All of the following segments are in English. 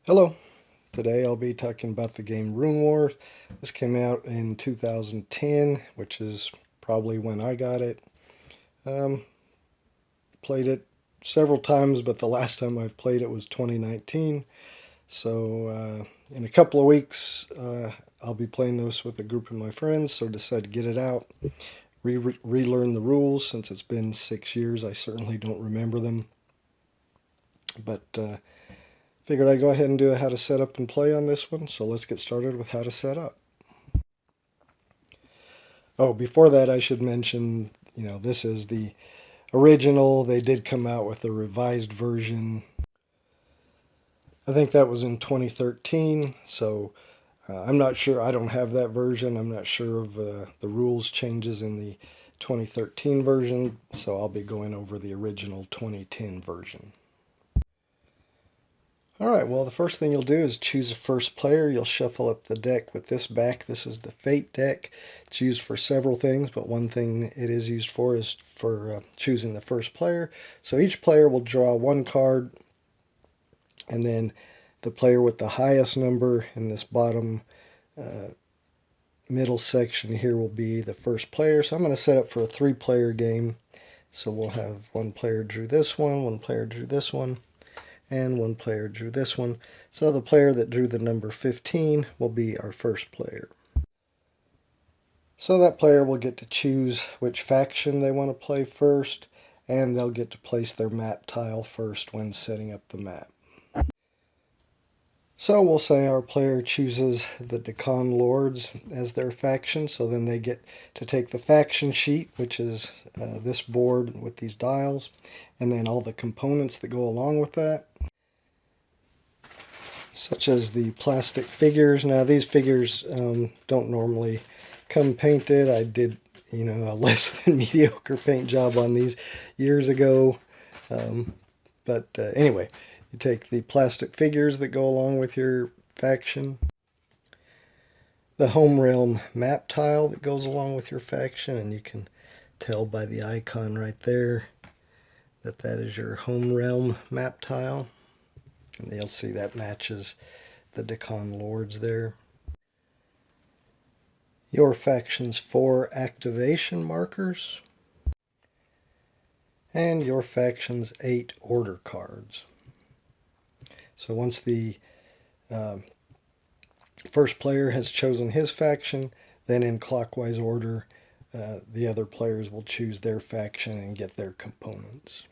Hello, today I'll be talking about the game Runewars. This came out in 2010, which is probably when I got it. Um, Played it several times, but the last time I've played it was 2019. So in a couple of weeks, I'll be playing this with a group of my friends, so decided to get it out, relearn the rules. Since it's been 6 years, I certainly don't remember them. But figured I'd go ahead and do a how to set up and play on this one, so let's get started with how to set up. Oh, before that, I should mention, this is the original. They did come out with a revised version. I think that was in 2013, so I'm not sure. I don't have that version. I'm not sure of the rules changes in the 2013 version, so I'll be going over the original 2010 version. Alright, well, the first thing you'll do is choose a first player. You'll shuffle up the deck with this back. This is the Fate deck. It's used for several things, but one thing it is used for is for choosing the first player. So each player will draw one card, and then the player with the highest number in this bottom middle section here will be the first player. So I'm going to set up for a 3-player game. So we'll have one player drew this one player drew this one, and one player drew this one. So the player that drew the number 15 will be our first player. So that player will get to choose which faction they want to play first, and they'll get to place their map tile first when setting up the map. So we'll say our player chooses the Deccan Lords as their faction, so then they get to take the faction sheet, which is this board with these dials, and then all the components that go along with that, such as the plastic figures. Now these figures don't normally come painted. I did, a less than mediocre paint job on these years ago. Anyway, you take the plastic figures that go along with your faction, the home realm map tile that goes along with your faction, and you can tell by the icon right there that that is your home realm map tile. And you'll see that matches the Deccan Lords there. Your faction's 4 activation markers. And your faction's 8 order cards. So once the first player has chosen his faction, then in clockwise order, the other players will choose their faction and get their components.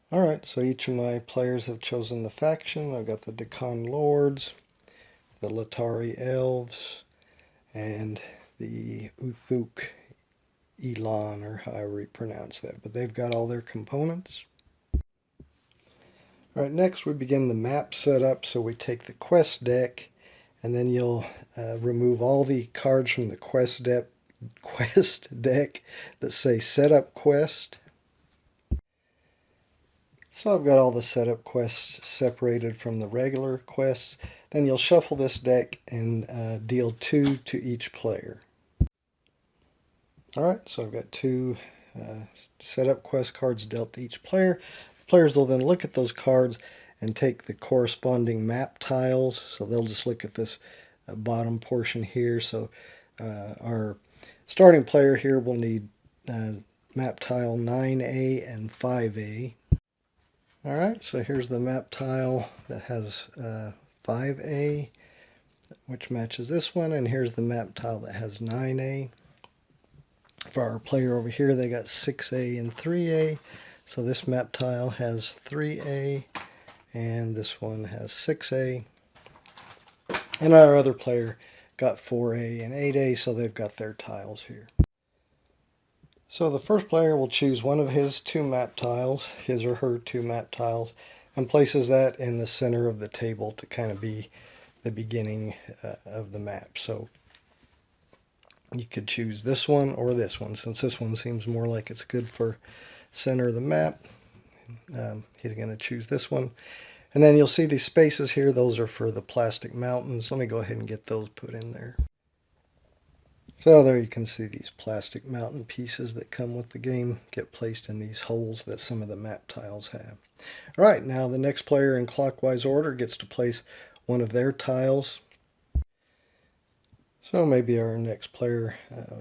Alright, so each of my players have chosen the faction. I've got the Deccan Lords, the Latari Elves, and the Uthuk Elan, or however you pronounce that. But they've got all their components. Alright, next we begin the map setup. So we take the quest deck, and then you'll remove all the cards from the quest deck that say Setup Quest. So I've got all the setup quests separated from the regular quests. Then you'll shuffle this deck and deal 2 to each player. Alright, so I've got 2 setup quest cards dealt to each player. Players will then look at those cards and take the corresponding map tiles. So they'll just look at this bottom portion here. So our starting player here will need map tile 9A and 5A. Alright, so here's the map tile that has 5A, which matches this one, and here's the map tile that has 9A. For our player over here, they got 6A and 3A, so this map tile has 3A, and this one has 6A. And our other player got 4A and 8A, so they've got their tiles here. So the first player will choose one of his 2 map tiles, his or her 2 map tiles, and places that in the center of the table to kind of be the beginning of the map. So you could choose this one or this one. Since this one seems more like it's good for center of the map, he's going to choose this one. And then you'll see these spaces here. Those are for the plastic mountains. Let me go ahead and get those put in there. So there you can see these plastic mountain pieces that come with the game get placed in these holes that some of the map tiles have. All right, now the next player in clockwise order gets to place one of their tiles. So maybe our next player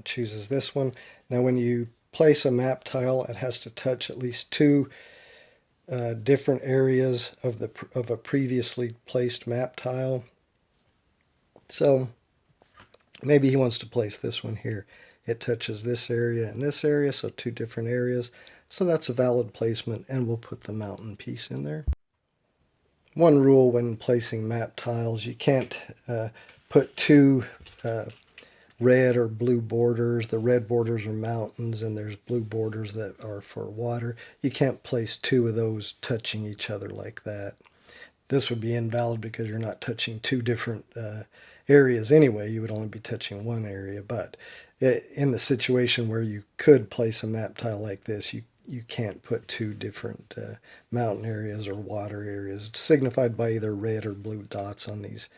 chooses this one. Now when you place a map tile, it has to touch at least two different areas of a previously placed map tile. So maybe he wants to place this one here. It touches this area and this area, so two different areas. So that's a valid placement, and we'll put the mountain piece in there. One rule when placing map tiles, you can't put two red or blue borders. The red borders are mountains, and there's blue borders that are for water. You can't place two of those touching each other like that. This would be invalid because you're not touching two different areas anyway. You would only be touching one area. But in the situation where you could place a map tile like this, you can't put two different mountain areas or water areas. It's signified by either red or blue dots on these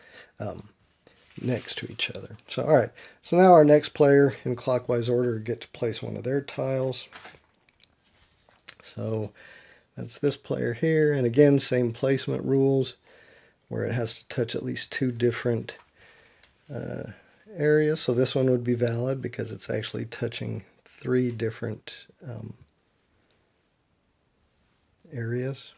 next to each other. So all right, so now our next player in clockwise order get to place one of their tiles. So that's this player here, and again same placement rules where it has to touch at least two different areas. So this one would be valid because it's actually touching three different areas.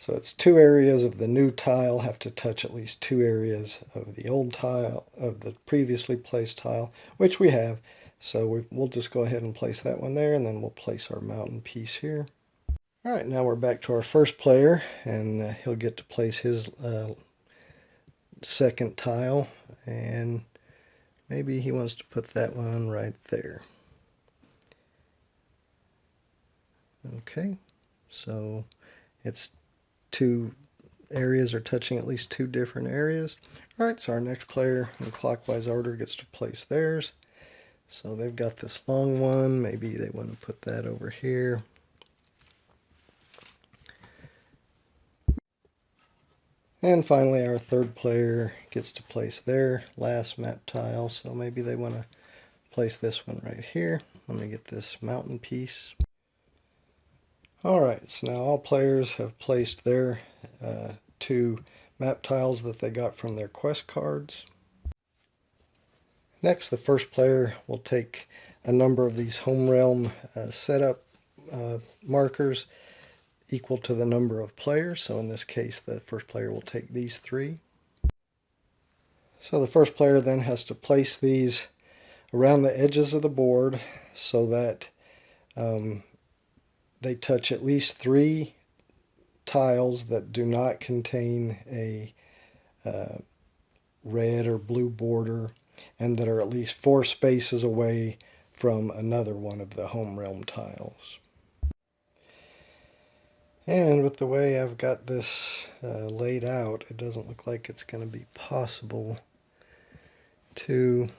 So it's two areas of the new tile have to touch at least two areas of the old tile, of the previously placed tile, which we have. So we'll just go ahead and place that one there, and then we'll place our mountain piece here. All right, now we're back to our first player, and he'll get to place his second tile, and maybe he wants to put that one right there. Okay, so it's two areas are touching at least two different areas. All right, so our next player in clockwise order gets to place theirs. So they've got this long one. Maybe they want to put that over here. And finally, our third player gets to place their last map tile. So maybe they want to place this one right here. Let me get this mountain piece. Alright, so now all players have placed their two map tiles that they got from their quest cards. Next, the first player will take a number of these home realm setup markers equal to the number of players. So in this case, the first player will take these three. So the first player then has to place these around the edges of the board so that they touch at least three tiles that do not contain a red or blue border, and that are at least 4 spaces away from another one of the home realm tiles. And with the way I've got this laid out, it doesn't look like it's going to be possible to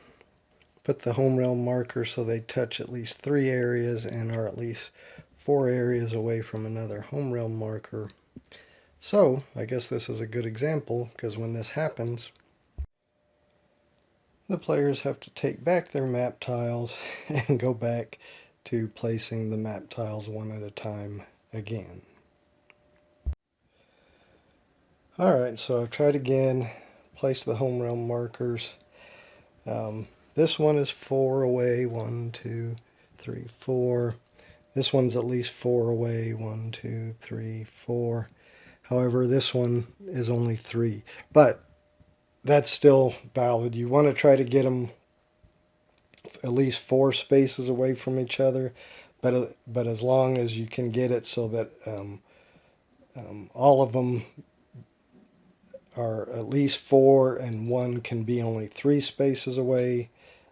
put the home realm marker so they touch at least 3 areas and are at least 4 areas away from another home realm marker. So I guess this is a good example, because when this happens, the players have to take back their map tiles and go back to placing the map tiles one at a time again. Alright, so I've tried again, place the home realm markers. This one is 4 away, 1, 2, 3, 4. This one's at least 4 away, 1, 2, 3, 4. However, this one is only 3. But that's still valid. You want to try to get them at least 4 spaces away from each other, but as long as you can get it so that all of them are at least 4 and one can be only 3 spaces away,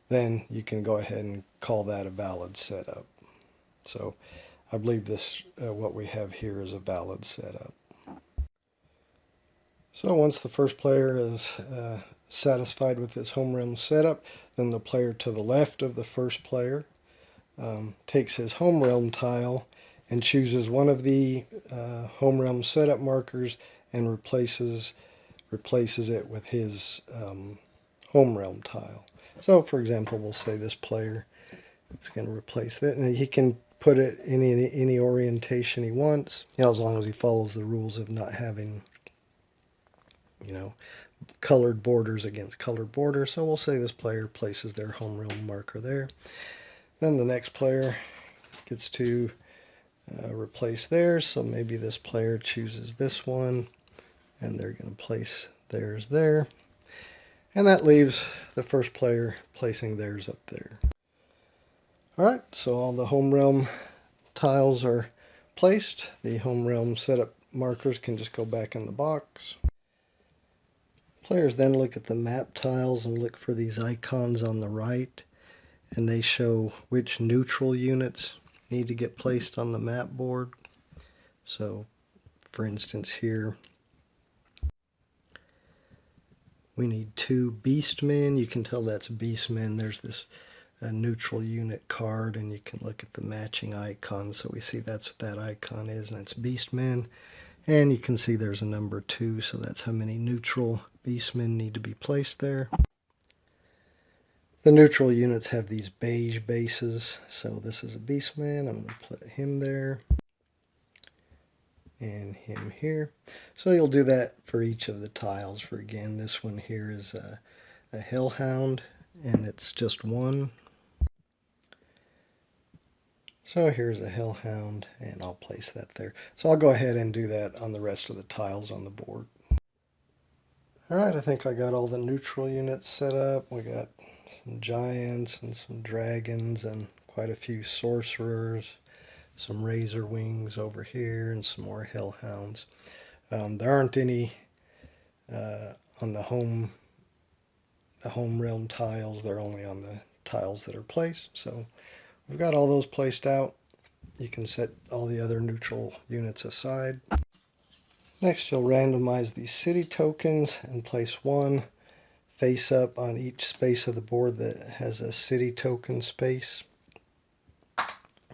then you can go ahead and call that a valid setup. So I believe this what we have here is a valid setup. So once the first player is satisfied with his home realm setup, then the player to the left of the first player takes his home realm tile and chooses one of the home realm setup markers and replaces it with his home realm tile. So for example, we'll say this player is going to replace that, and he can put it in any orientation he wants, as long as he follows the rules of not having, colored borders against colored borders. So we'll say this player places their home realm marker there. Then the next player gets to replace theirs. So maybe this player chooses this one, and they're going to place theirs there. And that leaves the first player placing theirs up there. Alright, so all the home realm tiles are placed. The home realm setup markers can just go back in the box. Players then look at the map tiles and look for these icons on the right, and they show which neutral units need to get placed on the map board. So for instance here, we need 2 Beastmen. You can tell that's Beastmen. There's this neutral unit card, and you can look at the matching icons. So we see that's what that icon is, and it's Beastmen. And you can see there's a number 2, so that's how many neutral Beastmen need to be placed there. The neutral units have these beige bases, so this is a Beastman. I'm going to put him there and him here. So you'll do that for each of the tiles. For again, this one here is a Hellhound, and it's just 1. So here's a Hellhound, and I'll place that there. So I'll go ahead and do that on the rest of the tiles on the board. Alright, I think I got all the neutral units set up. We got some giants and some dragons and quite a few sorcerers, some razor wings over here, and some more hellhounds. There aren't any on the home realm tiles. They're only on the tiles that are placed. So we've got all those placed out. You can set all the other neutral units aside. Next, you'll randomize these city tokens and place one face up on each space of the board that has a city token space.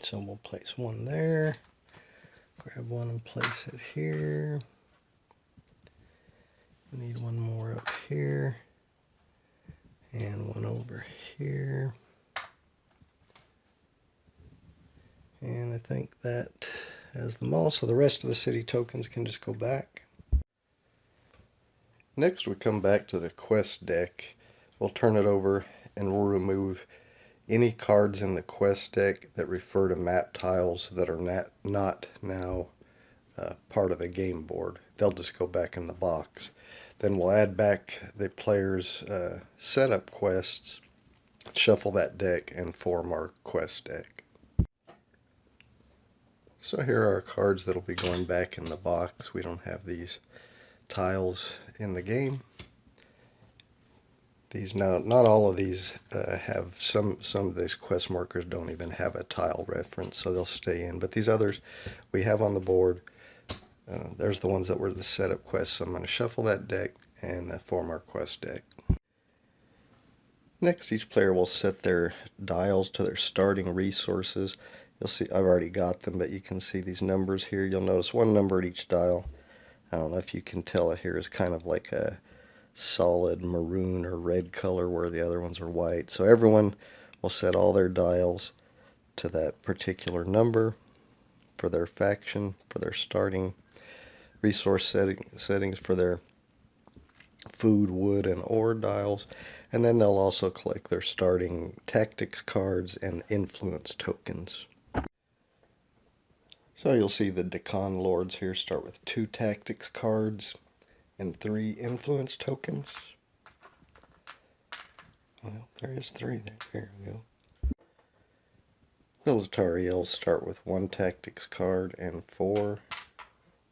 So we'll place one there, grab one and place it here. We need one more up here, and one over here. And I think that has them all, so the rest of the city tokens can just go back. Next we come back to the quest deck. We'll turn it over and we'll remove any cards in the quest deck that refer to map tiles that are not now part of the game board. They'll just go back in the box. Then we'll add back the player's setup quests, shuffle that deck, and form our quest deck. So here are our cards that will be going back in the box. We don't have these tiles in the game. These now, not all of these have some of these quest markers don't even have a tile reference, so they'll stay in. But these others we have on the board. There's the ones that were the setup quests. So I'm going to shuffle that deck and form our quest deck. Next, each player will set their dials to their starting resources. You'll see I've already got them, but you can see these numbers here. You'll notice one number at each dial. I don't know if you can tell it here is kind of like a solid maroon or red color where the other ones are white. So everyone will set all their dials to that particular number for their faction, for their starting resource settings for their food, wood, and ore dials. And then they'll also collect their starting tactics cards and influence tokens. So you'll see the Deccan Lords here start with 2 tactics cards and 3 influence tokens. Well, there is 3 there. There we go. The Latariels start with 1 tactics card and 4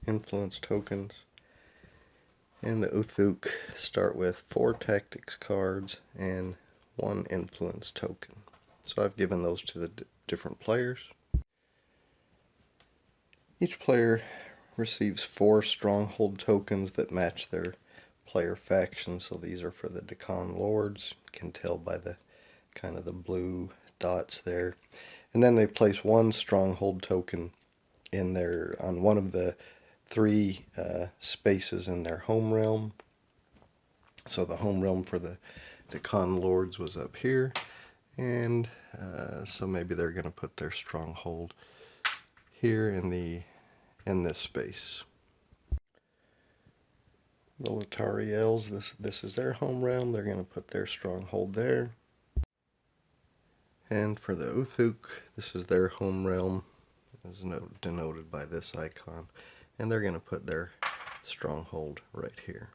influence tokens. And the Uthuk start with 4 tactics cards and 1 influence token. So I've given those to the different players. Each player receives 4 stronghold tokens that match their player faction. So these are for the Deccan Lords. You can tell by the kind of the blue dots there. And then they place 1 stronghold token in their on one of the 3 spaces in their home realm. So the home realm for the Decon Lords was up here, and so maybe they're going to put their stronghold here in this space. The Latariels, this is their home realm. They're going to put their stronghold there. And for the Uthuk, this is their home realm, as denoted by this icon. And they're going to put their stronghold right here.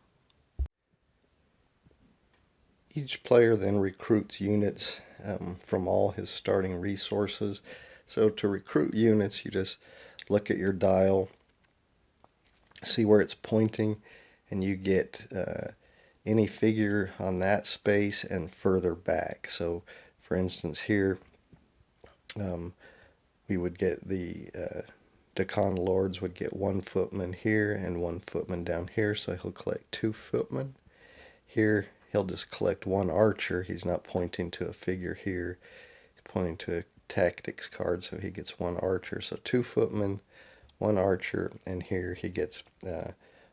Each player then recruits units from all his starting resources. So to recruit units, you just look at your dial, see where it's pointing, and you get any figure on that space and further back. So for instance here, we would get the Decon Lords would get 1 footman here and 1 footman down here, so he'll collect 2 footmen. Here he'll just collect 1 archer. He's not pointing to a figure here. He's pointing to a tactics card, so he gets 1 archer. So 2 footmen, 1 archer, and here he gets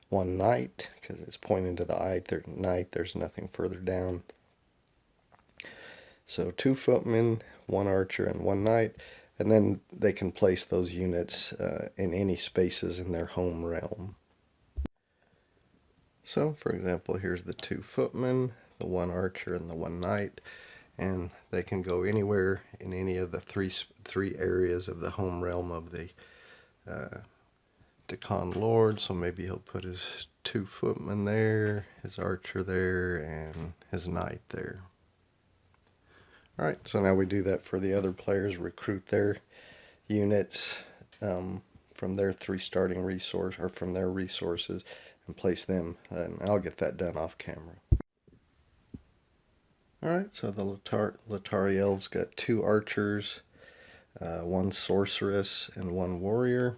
1 knight, because it's pointing to the knight. There's nothing further down. So 2 footmen, 1 archer, and 1 knight, and then they can place those units in any spaces in their home realm. So, for example, here's the 2 footmen, the 1 archer, and the 1 knight, and they can go anywhere in any of the three areas of the home realm of the Decon Lord. So maybe he'll put his 2 footmen there, his archer there, and his knight there. Alright, so now we do that for the other players, recruit their units from their 3 starting resource, or from their resources, and place them, and I'll get that done off camera. Alright, so the Latariel's got 2 archers, 1 sorceress, and 1 warrior,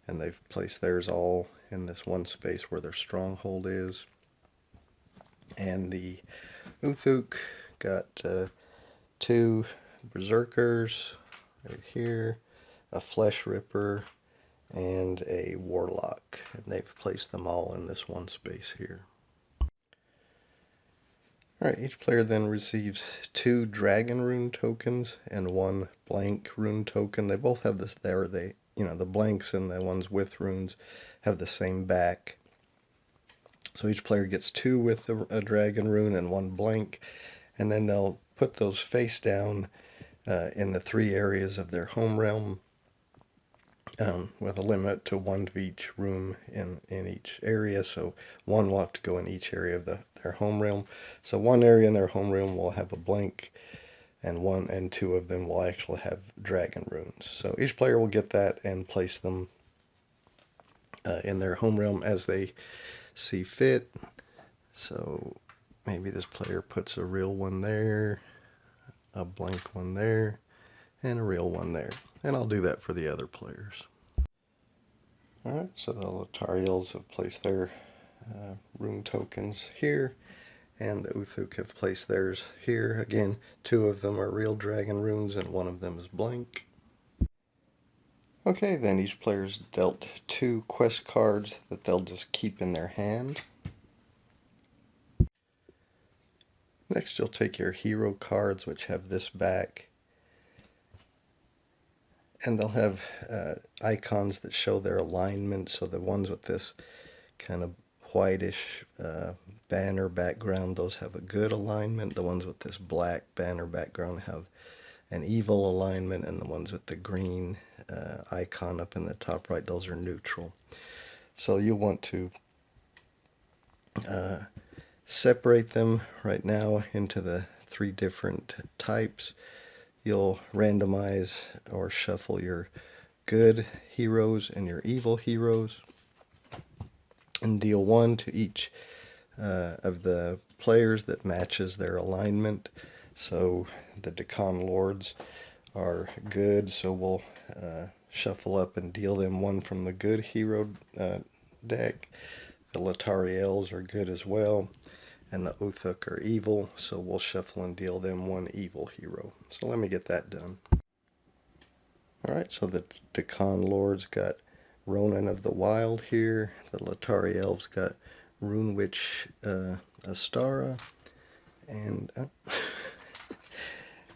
and they've placed theirs all in this one space where their stronghold is. And the Uthuk got 2 berserkers right here, a flesh ripper, and a warlock, and they've placed them all in this one space here. Alright, each player then receives 2 dragon rune tokens and 1 blank rune token. They both have this there. The blanks and the ones with runes have the same back. So each player gets 2 with a dragon rune and 1 blank, and then they'll put those face down in the 3 areas of their home realm, with a limit to 1 of each room in each area. So 1 will have to go in each area of their home realm. So 1 area in their home realm will have a blank, and 2 of them will actually have dragon runes. So each player will get that and place them in their home realm as they see fit. So maybe this player puts a real one there, a blank one there, and a real one there. And I'll do that for the other players. Alright, so the Latariels have placed their rune tokens here, and the Uthuk have placed theirs here. Again, 2 of them are real dragon runes and 1 of them is blank. Okay, then each player's dealt 2 quest cards that they'll just keep in their hand. Next, you'll take your hero cards, which have this back, and they'll have icons that show their alignment. So the ones with this kind of whitish banner background, those have a good alignment. The ones with this black banner background have an evil alignment, and the ones with the green icon up in the top right, those are neutral. So you'll want to separate them right now into the 3 different types. You'll randomize or shuffle your good heroes and your evil heroes, and deal 1 to each of the players that matches their alignment. So the Decon Lords are good, so we'll shuffle up and deal them 1 from the good hero deck. The Latariels are good as well, and the Uthuk are evil, so we'll shuffle and deal them 1 evil hero. So let me get that done. Alright, so the Decon Lords got Ronan of the Wild here. The Latariels got Rune Witch Astara, And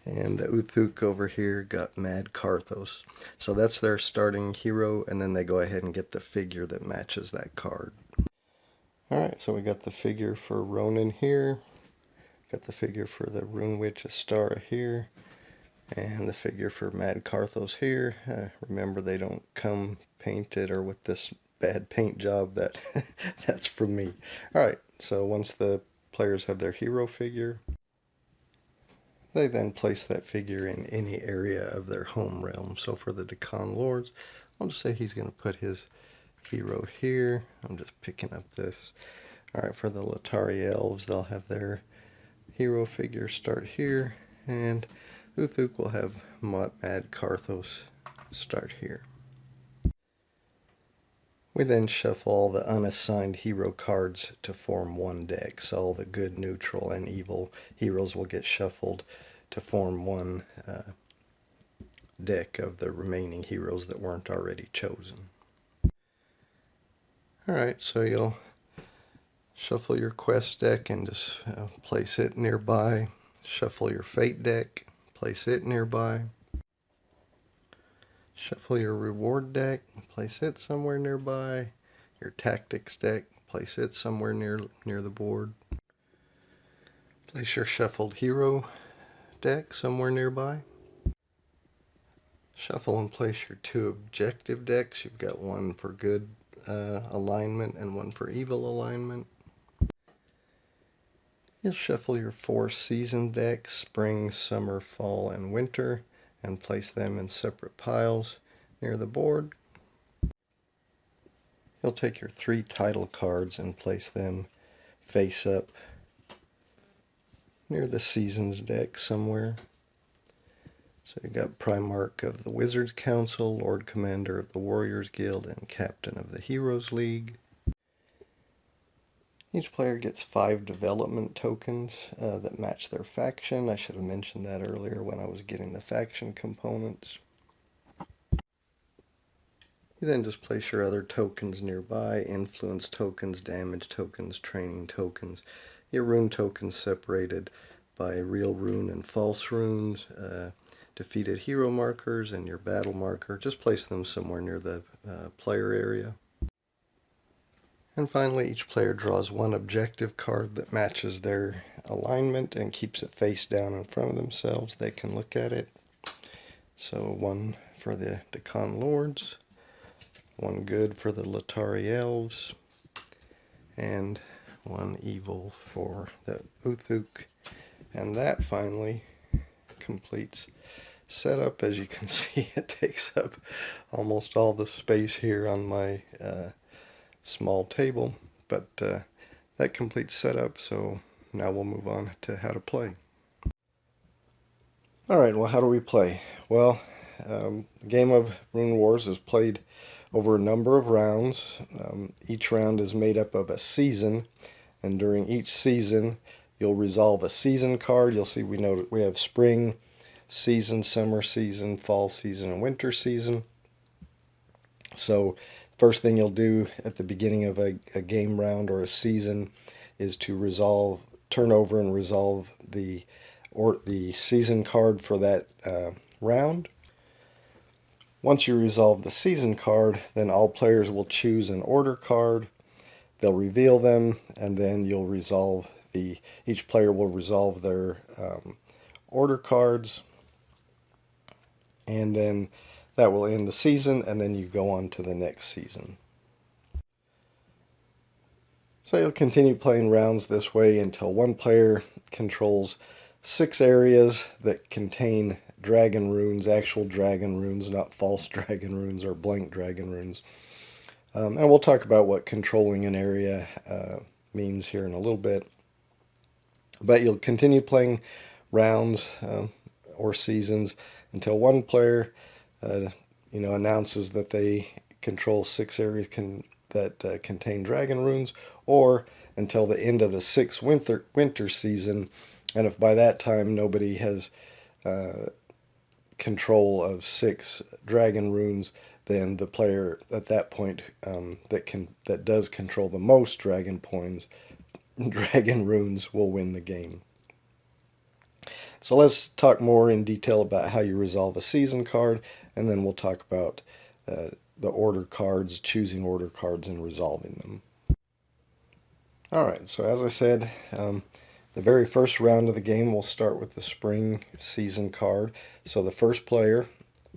and the Uthuk over here got Mad Karthos. So that's their starting hero, and then they go ahead and get the figure that matches that card. Alright, so we got the figure for Ronan here, got the figure for the Rune Witch Astara here, and the figure for Mad Karthos here. Remember, they don't come painted or with this bad paint job. That's from me. Alright, so once the players have their hero figure, they then place that figure in any area of their home realm. So for the Deccan Lords, I'll just say he's going to put his hero here. I'm just picking up this. Alright, for the Latari Elves, they'll have their hero figure start here, and Uthuk will have Mad Karthos start here. We then shuffle all the unassigned hero cards to form one deck. So all the good, neutral, and evil heroes will get shuffled to form one deck of the remaining heroes that weren't already chosen. Alright, so you'll shuffle your quest deck and just place it nearby. Shuffle your fate deck, place it nearby. Shuffle your reward deck, place it somewhere nearby. Your tactics deck, place it somewhere near the board. Place your shuffled hero deck somewhere nearby. Shuffle and place your two objective decks. You've got one for good alignment and one for evil alignment. You'll shuffle your 4 season decks, spring, summer, fall, and winter, and place them in separate piles near the board. You'll take your 3 title cards and place them face up near the Seasons deck somewhere. So you got Primarch of the Wizards Council, Lord Commander of the Warriors Guild, and Captain of the Heroes League. Each player gets 5 development tokens that match their faction. I should have mentioned that earlier when I was getting the faction components. You then just place your other tokens nearby: influence tokens, damage tokens, training tokens. Your rune tokens separated by real rune and false runes, defeated hero markers, and your battle marker. Just place them somewhere near the player area. And finally, each player draws 1 objective card that matches their alignment and keeps it face down in front of themselves. They can look at it. So 1 for the Deccan Lords, 1 good for the Latari Elves, and 1 evil for the Uthuk. And that finally completes setup. As you can see, it takes up almost all the space here on my small table, but that completes setup. So now we'll move on to how to play. Alright, well, how do we play? Well, the game of Runewars is played over a number of rounds. Each round is made up of a season, and during each season you'll resolve a season card. You'll see we have spring season, summer season, fall season, and winter season. So first thing you'll do at the beginning of a game round or a season is to turn over and resolve the season card for that round. Once you resolve the season card, then all players will choose an order card. They'll reveal them, and then each player will resolve their order cards, and then that will end the season, and then you go on to the next season. So you'll continue playing rounds this way until one player controls 6 areas that contain dragon runes, actual dragon runes, not false dragon runes or blank dragon runes. And we'll talk about what controlling an area means here in a little bit. But you'll continue playing rounds or seasons until one player announces that they control 6 areas that contain dragon runes, or until the end of the 6th winter season. And if by that time nobody has control of 6 dragon runes, then the player at that point that does control the most dragon runes will win the game. So let's talk more in detail about how you resolve a season card, and then we'll talk about the order cards, choosing order cards and resolving them. All right, so as I said, the very first round of the game will start with the spring season card. So the first player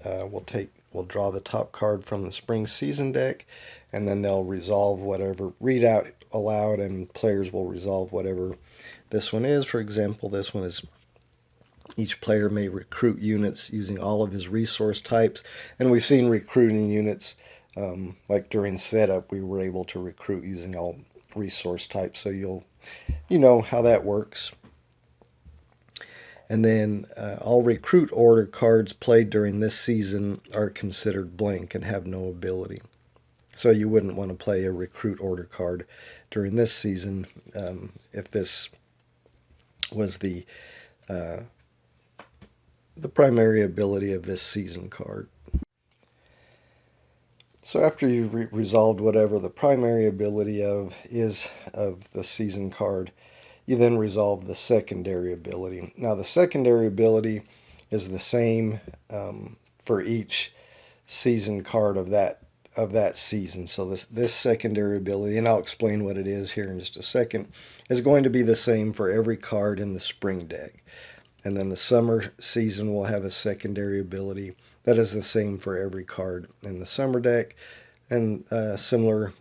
will draw the top card from the spring season deck, and then they'll resolve whatever, read out aloud, and players will resolve whatever this one is. For example, this one is each player may recruit units using all of his resource types, and we've seen recruiting units like during setup we were able to recruit using all resource types, so you know how that works. And then all recruit order cards played during this season are considered blank and have no ability. So you wouldn't want to play a recruit order card during this season if this was uh, the primary ability of this season card. So after you've resolved whatever the primary ability is of the season card, you then resolve the secondary ability. Now the secondary ability is the same for each season card of that season. So this secondary ability, and I'll explain what it is here in just a second, is going to be the same for every card in the spring deck. And then the summer season will have a secondary ability that is the same for every card in the summer deck, and a similar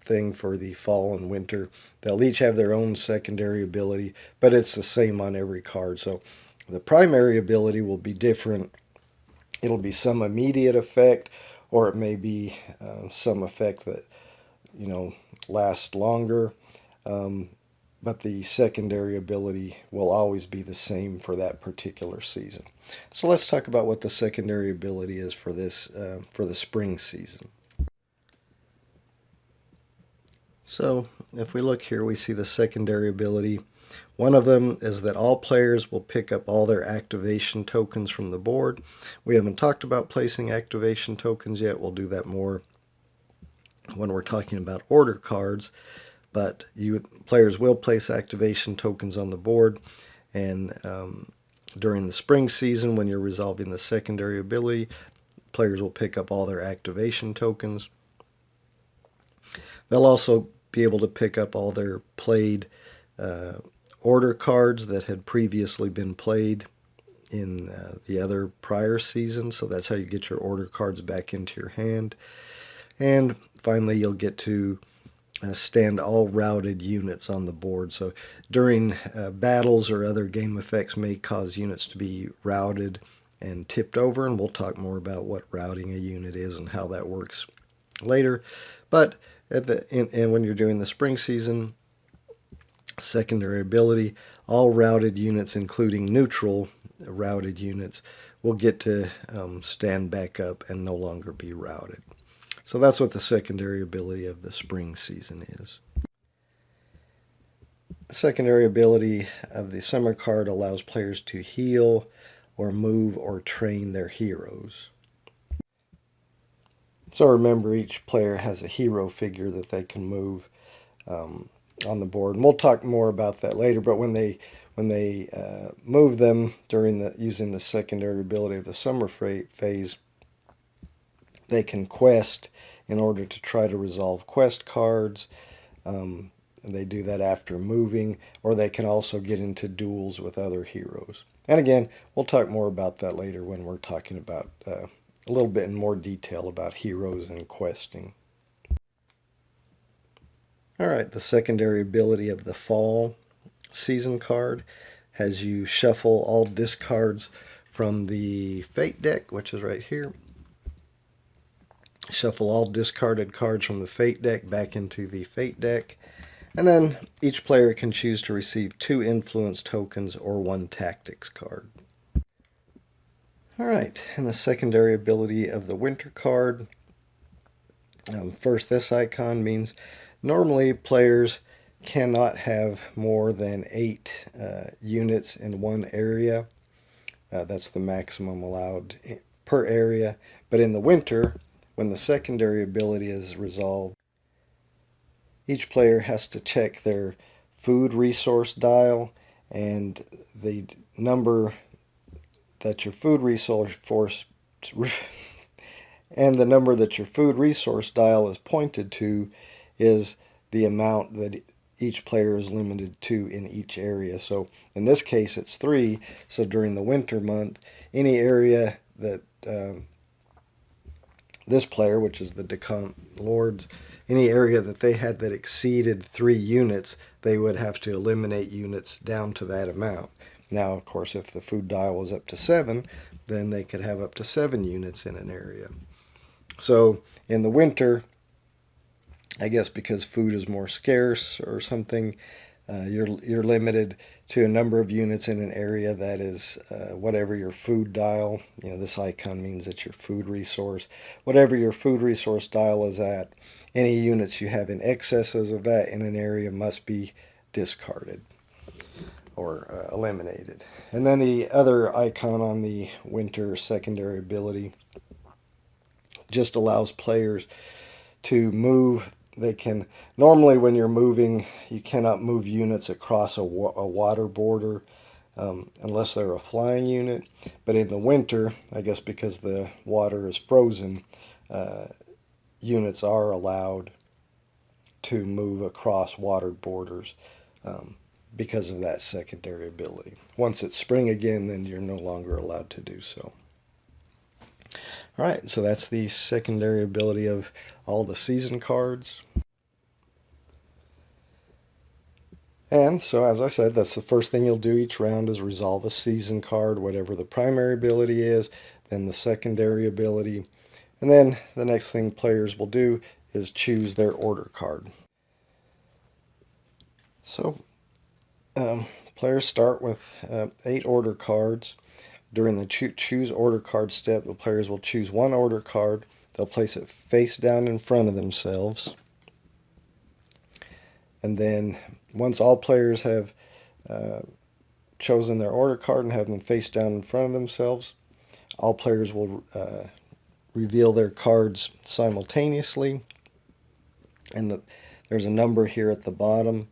thing for the fall and winter. They'll each have their own secondary ability, but it's the same on every card. So the primary ability will be different. It'll be some immediate effect, or it may be some effect that lasts longer. But the secondary ability will always be the same for that particular season. So let's talk about what the secondary ability is for this for the spring season. So if we look here, we see the secondary ability. One of them is that all players will pick up all their activation tokens from the board. We haven't talked about placing activation tokens yet. We'll do that more when we're talking about order cards. But players will place activation tokens on the board, and during the spring season, when you're resolving the secondary ability, players will pick up all their activation tokens. They'll also be able to pick up all their played order cards that had previously been played in the other prior season. So that's how you get your order cards back into your hand. And finally, you'll get to stand all routed units on the board. So during battles or other game effects may cause units to be routed and tipped over, and we'll talk more about what routing a unit is and how that works later. But and when you're doing the spring season secondary ability, all routed units, including neutral routed units, will get to stand back up and no longer be routed. So that's what the secondary ability of the spring season is. The secondary ability of the summer card allows players to heal or move or train their heroes. So remember, each player has a hero figure that they can move on the board, and we'll talk more about that later. But when they move them during using the secondary ability of the summer phase, they can quest in order to try to resolve quest cards. They do that after moving, or they can also get into duels with other heroes. And again, we'll talk more about that later when we're talking about a little bit in more detail about heroes and questing. All right, the secondary ability of the fall season card has you shuffle all discards from the Fate deck, which is right here. Shuffle all discarded cards from the Fate deck back into the Fate deck. And then each player can choose to receive 2 influence tokens or 1 tactics card. All right, and the secondary ability of the winter card. First, this icon means normally players cannot have more than 8 units in one area. That's the maximum allowed per area. But in the winter, when the secondary ability is resolved, each player has to check their food resource dial and the number that your food resource and the number that your food resource dial is pointed to is the amount that each player is limited to in each area. So in this case, it's 3. So during the winter month, any area that this player, which is the Decant Lords, any area that they had that exceeded 3 units, they would have to eliminate units down to that amount. Now, of course, if the food dial was up to 7, then they could have up to 7 units in an area. So in the winter, I guess because food is more scarce or something, you're limited to a number of units in an area that is whatever your food dial. This icon means it's your food resource. Whatever your food resource dial is at, any units you have in excesses of that in an area must be discarded or eliminated. And then the other icon on the winter secondary ability just allows players to move. They can normally, when you're moving, you cannot move units across a water border unless they're a flying unit. But in the winter, I guess because the water is frozen, units are allowed to move across water borders because of that secondary ability. Once it's spring again, then you're no longer allowed to do so. All right, so that's the secondary ability of all the season cards. And so, as I said, that's the first thing you'll do each round is resolve a season card, whatever the primary ability is, then the secondary ability. And then the next thing players will do is choose their order card. So players start with 8 order cards. During the choose order card step, the players will choose one order card. They'll place it face down in front of themselves. And then once all players have chosen their order card and have them face down in front of themselves, all players will reveal their cards simultaneously. And there's a number here at the bottom.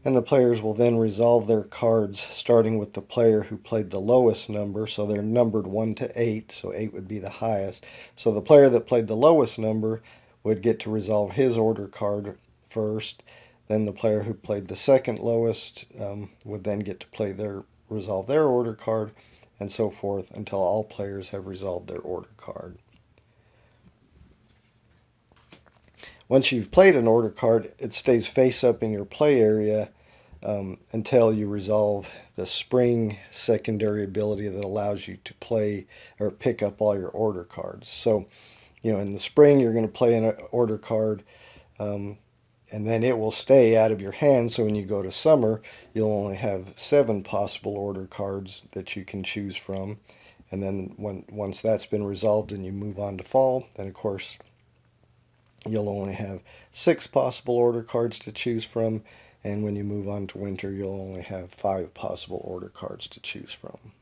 And the players will then resolve their cards starting with the player who played the lowest number. So they're numbered 1 to 8, so 8 would be the highest. So the player that played the lowest number would get to resolve his order card first. Then the player who played the second lowest would then get to resolve their order card, and so forth until all players have resolved their order card. Once you've played an order card, it stays face up in your play area until you resolve the spring secondary ability that allows you to play or pick up all your order cards. So, in the spring you're going to play an order card, and then it will stay out of your hand. So when you go to summer, you'll only have 7 possible order cards that you can choose from. And then once that's been resolved and you move on to fall, then of course you'll only have 6 possible order cards to choose from. And when you move on to winter, you'll only have 5 possible order cards to choose from.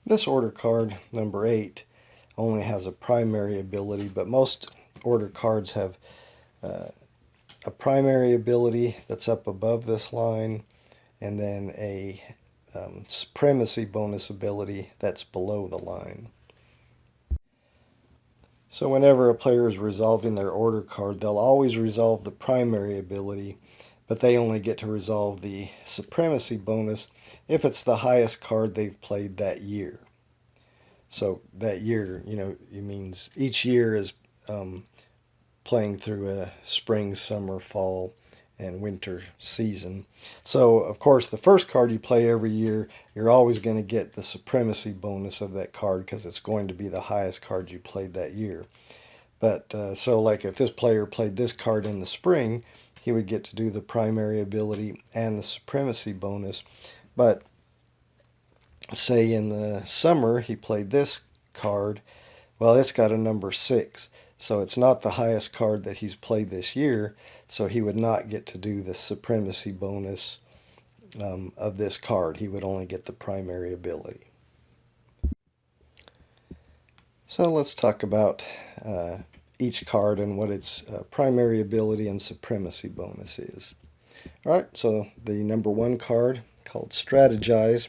This order card, number 8, only has a primary ability, but most order cards have a primary ability that's up above this line, and then a supremacy bonus ability that's below the line. So whenever a player is resolving their order card, they'll always resolve the primary ability, but they only get to resolve the supremacy bonus if it's the highest card they've played that year. So that year, it means each year is playing through a spring, summer, fall, and winter season. So, of course, the first card you play every year, you're always going to get the supremacy bonus of that card because it's going to be the highest card you played that year. But, so like if this player played this card in the spring, he would get to do the primary ability and the supremacy bonus. But, say in the summer he played this card, well, it's got a number 6. So it's not the highest card that he's played this year, so he would not get to do the supremacy bonus of this card. He would only get the primary ability. So let's talk about each card and what its primary ability and supremacy bonus is. Alright, so the number 1 card called Strategize.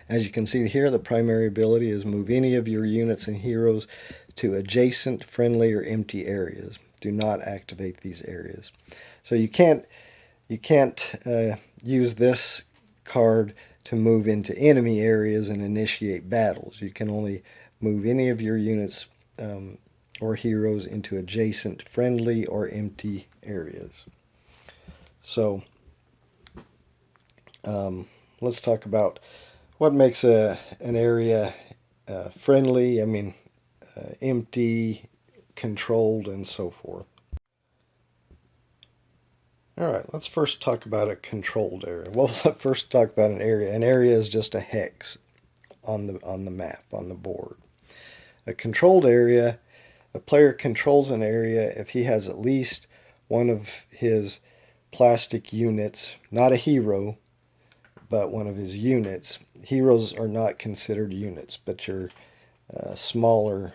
As you can see here, the primary ability is move any of your units and heroes to adjacent, friendly, or empty areas. Do not activate these areas. So you can't use this card to move into enemy areas and initiate battles. You can only move any of your units or heroes into adjacent, friendly, or empty areas. So let's talk about what makes an area friendly, empty, controlled, and so forth. Alright, let's first talk about a controlled area. Well, let's first talk about an area. An area is just a hex on the map, on the board. A controlled area, a player controls an area if he has at least one of his plastic units, not a hero, but one of his units. Heroes are not considered units, but your smaller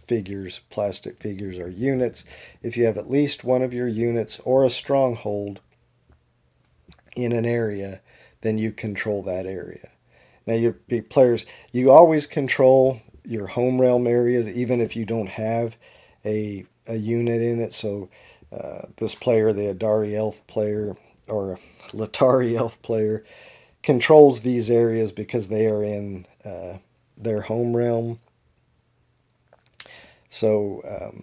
figures, plastic figures, are units. If you have at least one of your units or a stronghold in an area, then you control that area. Now, you players, you always control your home realm areas, even if you don't have a unit in it. So this player, the Adari Elf player, or Latari Elf player, controls these areas because they are in their home realm. So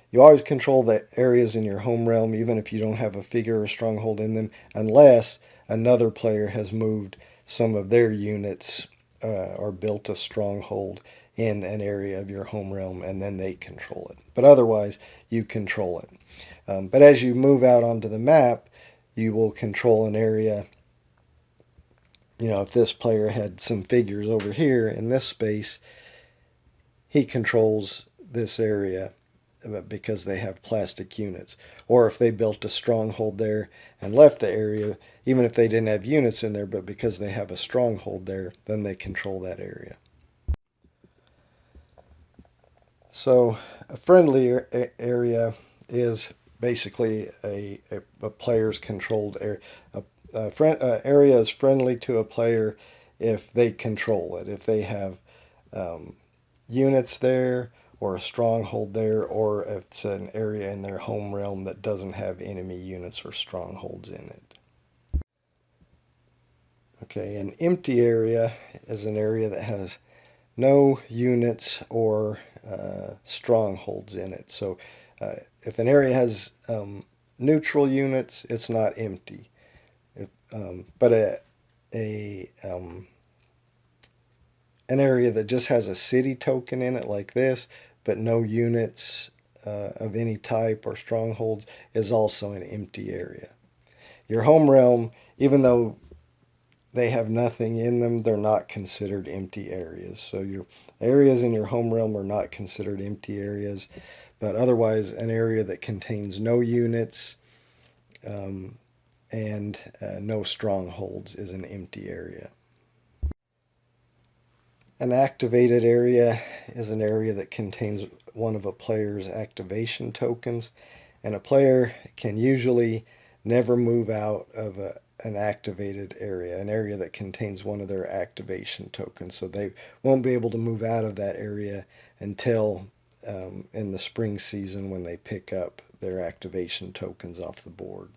you always control the areas in your home realm, even if you don't have a figure or stronghold in them, unless another player has moved some of their units or built a stronghold in an area of your home realm, and then they control it. But otherwise, you control it. But as you move out onto the map, you will control an area. If this player had some figures over here in this space, he controls this area because they have plastic units. Or if they built a stronghold there and left the area, even if they didn't have units in there, but because they have a stronghold there, then they control that area. So a friendly area is basically a player's controlled area. Area is friendly to a player if they control it, if they have units there, or a stronghold there, or if it's an area in their home realm that doesn't have enemy units or strongholds in it. Okay, an empty area is an area that has no units or strongholds in it. So if an area has neutral units, it's not empty. But an area that just has a city token in it like this, but no units of any type or strongholds, is also an empty area. Your home realm, even though they have nothing in them, they're not considered empty areas. So your areas in your home realm are not considered empty areas, but otherwise an area that contains no units and no strongholds is an empty area. An activated area is an area that contains one of a player's activation tokens, and a player can usually never move out of an activated area, an area that contains one of their activation tokens. So they won't be able to move out of that area until in the spring season when they pick up their activation tokens off the board.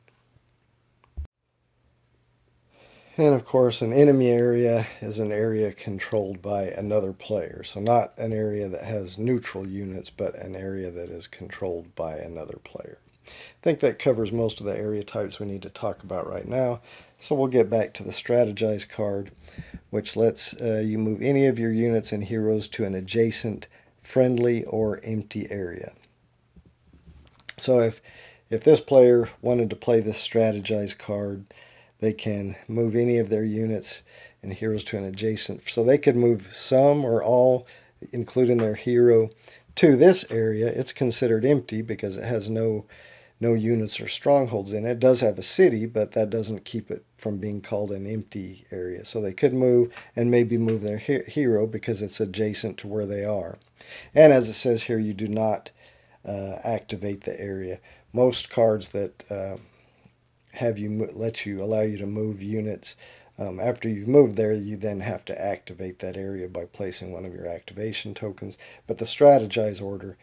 And of course, an enemy area is an area controlled by another player. So not an area that has neutral units, but an area that is controlled by another player. I think that covers most of the area types we need to talk about right now. So we'll get back to the Strategize card, which lets you move any of your units and heroes to an adjacent, friendly, or empty area. So if this player wanted to play this Strategize card, they can move any of their units and heroes to an adjacent. So they could move some or all, including their hero, to this area. It's considered empty because it has no units or strongholds in it. It does have a city, but that doesn't keep it from being called an empty area. So they could move and maybe move their hero because it's adjacent to where they are. And as it says here, you do not activate the area. Most cards that allow you to move units. After you've moved there, you then have to activate that area by placing one of your activation tokens. But the strategize order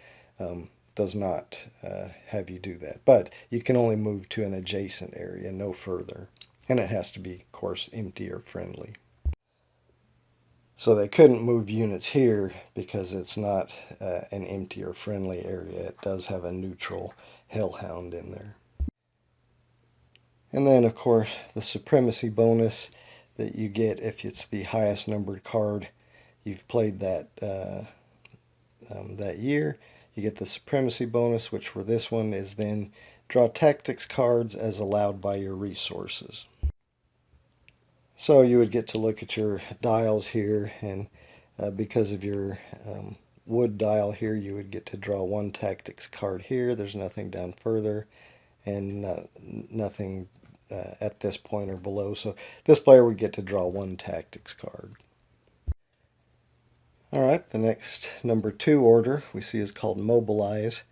does not have you do that. But you can only move to an adjacent area, no further. And it has to be, of course, empty or friendly. So they couldn't move units here because it's not an empty or friendly area. It does have a neutral hellhound in there. And then, of course, the supremacy bonus that you get if it's the highest numbered card you've played that year. You get the supremacy bonus, which for this one is then draw tactics cards as allowed by your resources. So you would get to look at your dials here, and because of your wood dial here, you would get to draw one tactics card here. There's nothing down further, and nothing at this point or below. So this player would get to draw one tactics card. All right, the next number 2 order we see is called Mobilize.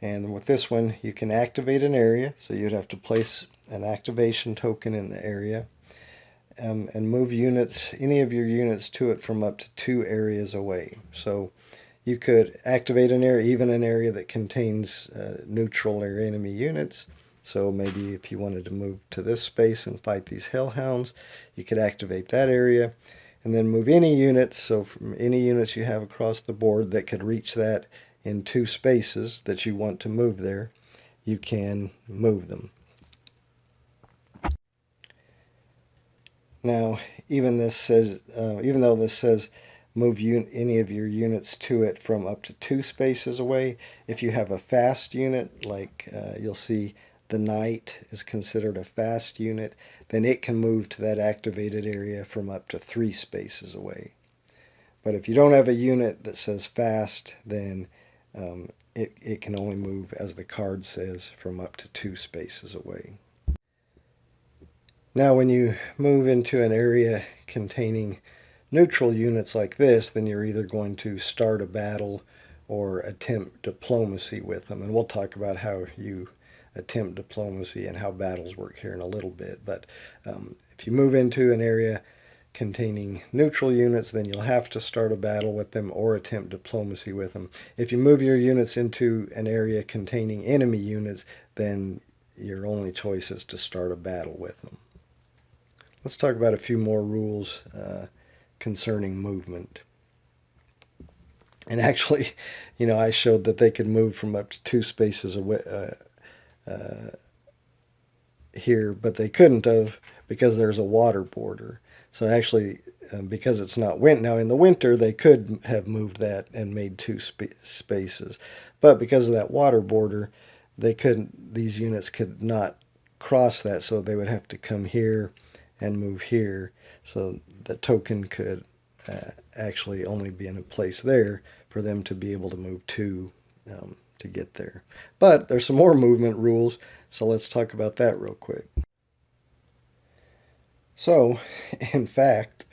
And with this one, you can activate an area. So you'd have to place an activation token in the area and move units, any of your units to it from up to 2 areas away. So you could activate an area, even an area that contains neutral or enemy units. So maybe if you wanted to move to this space and fight these hellhounds, you could activate that area and then move any units. So from any units you have across the board that could reach that in 2 spaces that you want to move there, you can move them. Now, even though this says move any of your units to it from up to 2 spaces away, if you have a fast unit, like you'll see the knight is considered a fast unit, then it can move to that activated area from up to 3 spaces away. But if you don't have a unit that says fast, then it can only move, as the card says, from up to 2 spaces away. Now when you move into an area containing neutral units like this, then you're either going to start a battle or attempt diplomacy with them. And we'll talk about how you attempt diplomacy and how battles work here in a little bit. But if you move into an area containing neutral units, then you'll have to start a battle with them or attempt diplomacy with them. If you move your units into an area containing enemy units, then your only choice is to start a battle with them. Let's talk about a few more rules concerning movement. And actually, I showed that they could move from up to 2 spaces away here, but they couldn't have because there's a water border. So actually, because it's not winter, now in the winter they could have moved that and made 2 spaces, but because of that water border, these units could not cross that, so they would have to come here and move here. So the token could actually only be in a place there for them to be able to move to get there. But there's some more movement rules, so let's talk about that real quick. So, in fact,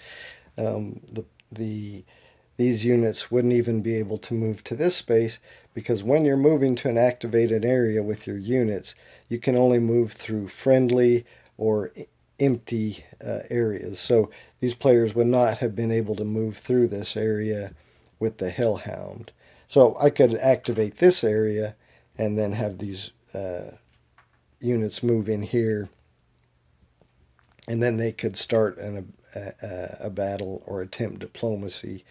these units wouldn't even be able to move to this space, because when you're moving to an activated area with your units, you can only move through friendly or empty areas. So these players would not have been able to move through this area with the hellhound. So I could activate this area and then have these units move in here, and then they could start a battle or attempt diplomacy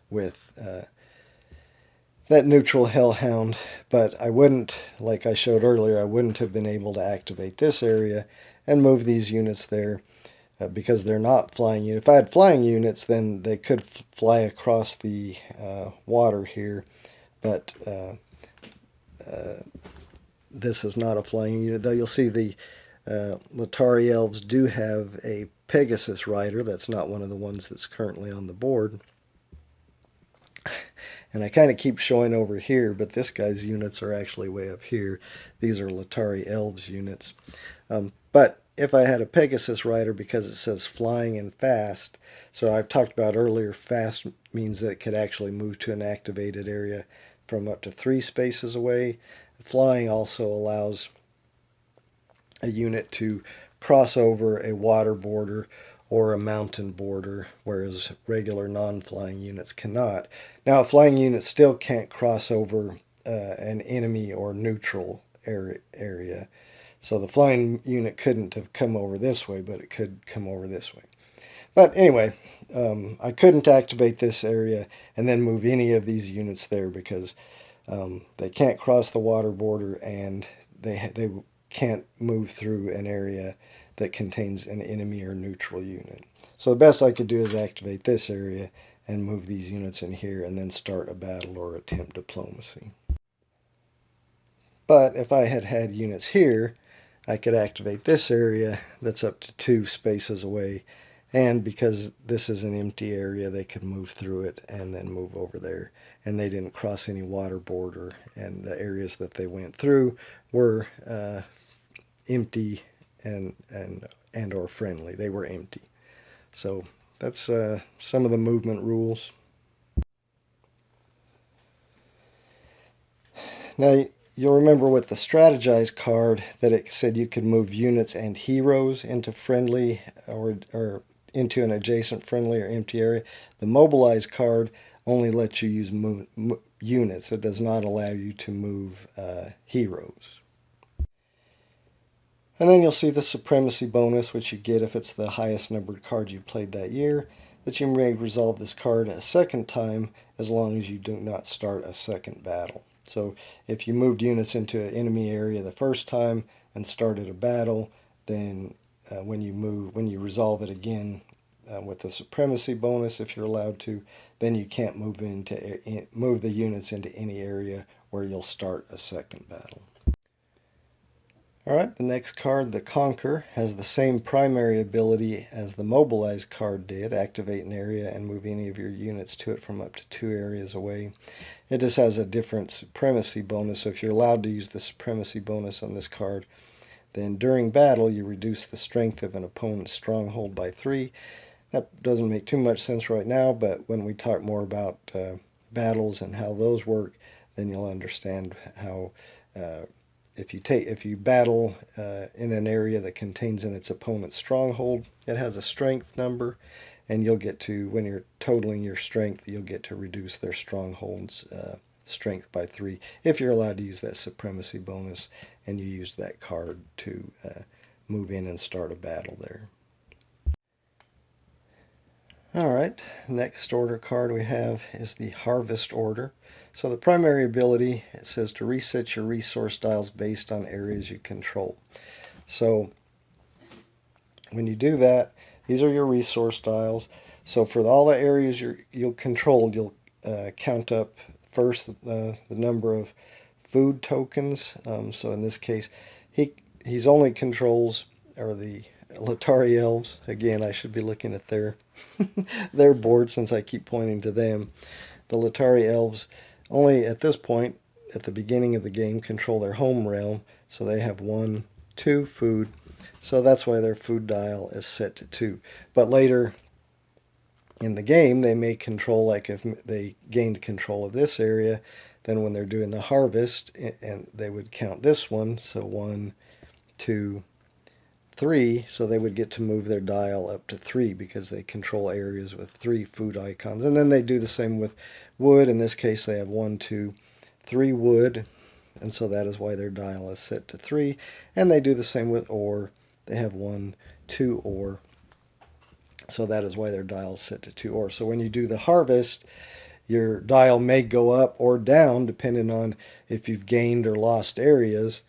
with that neutral hellhound. But I wouldn't, like I showed earlier, I wouldn't have been able to activate this area and move these units there because they're not flying units. If I had flying units, then they could fly across the water here, but this is not a flying unit. Though you'll see the Latari elves do have a Pegasus rider. That's not one of the ones that's currently on the board. And I kind of keep showing over here, but this guy's units are actually way up here. These are Latari elves units. But if I had a Pegasus rider, because it says flying and fast, so I've talked about earlier, fast means that it could actually move to an activated area from up to 3 spaces away. Flying also allows a unit to cross over a water border or a mountain border, whereas regular non-flying units cannot. Now, a flying unit still can't cross over an enemy or neutral area. So the flying unit couldn't have come over this way, but it could come over this way. But anyway, I couldn't activate this area and then move any of these units there because they can't cross the water border and they can't move through an area that contains an enemy or neutral unit. So the best I could do is activate this area and move these units in here and then start a battle or attempt diplomacy. But if I had had units here, I could activate this area that's up to 2 spaces away, and because this is an empty area, they could move through it and then move over there, and they didn't cross any water border, and the areas that they went through were empty and or friendly. They were empty. So that's some of the movement rules. Now you'll remember with the strategize card that it said you could move units and heroes into friendly or into an adjacent friendly or empty area. The mobilize card only lets you use units. It does not allow you to move heroes. And then you'll see the supremacy bonus, which you get if it's the highest numbered card you played that year, that you may resolve this card a second time as long as you do not start a second battle. So if you moved units into an enemy area the first time and started a battle, then when you resolve it again with the supremacy bonus, if you're allowed to, then you can't move the units into any area where you'll start a second battle. Alright, the next card, the Conquer, has the same primary ability as the Mobilize card did, activate an area and move any of your units to it from up to 2 areas away. It just has a different supremacy bonus, so if you're allowed to use the supremacy bonus on this card, then during battle you reduce the strength of an opponent's stronghold by 3. That doesn't make too much sense right now, but when we talk more about battles and how those work, then you'll understand how if you battle in an area that contains in its opponent's stronghold, it has a strength number, and you'll get to, when you're totaling your strength, you'll get to reduce their stronghold's strength by 3 if you're allowed to use that supremacy bonus and you use that card to move in and start a battle there. Alright, next order card we have is the Harvest Order. So the primary ability, it says to reset your resource dials based on areas you control. So when you do that, these are your resource dials. So for all the areas you'll control, you'll count up first the number of food tokens. So in this case, he's only controls, or the Latari Elves. Again, I should be looking at their their board since I keep pointing to them. The Latari Elves only at this point, at the beginning of the game, control their home realm. So they have 1, 2 food. So that's why their food dial is set to 2. But later in the game, they may control, like if they gained control of this area, then when they're doing the harvest, and they would count this one. So 1, 2, 3, so they would get to move their dial up to 3 because they control areas with 3 food icons. And then they do the same with wood. In this case, they have 1, 2, 3 wood, and so that is why their dial is set to 3. And they do the same with ore. They have 1, 2 ore, so that is why their dial is set to 2 ore. So when you do the harvest, your dial may go up or down depending on if you've gained or lost areas.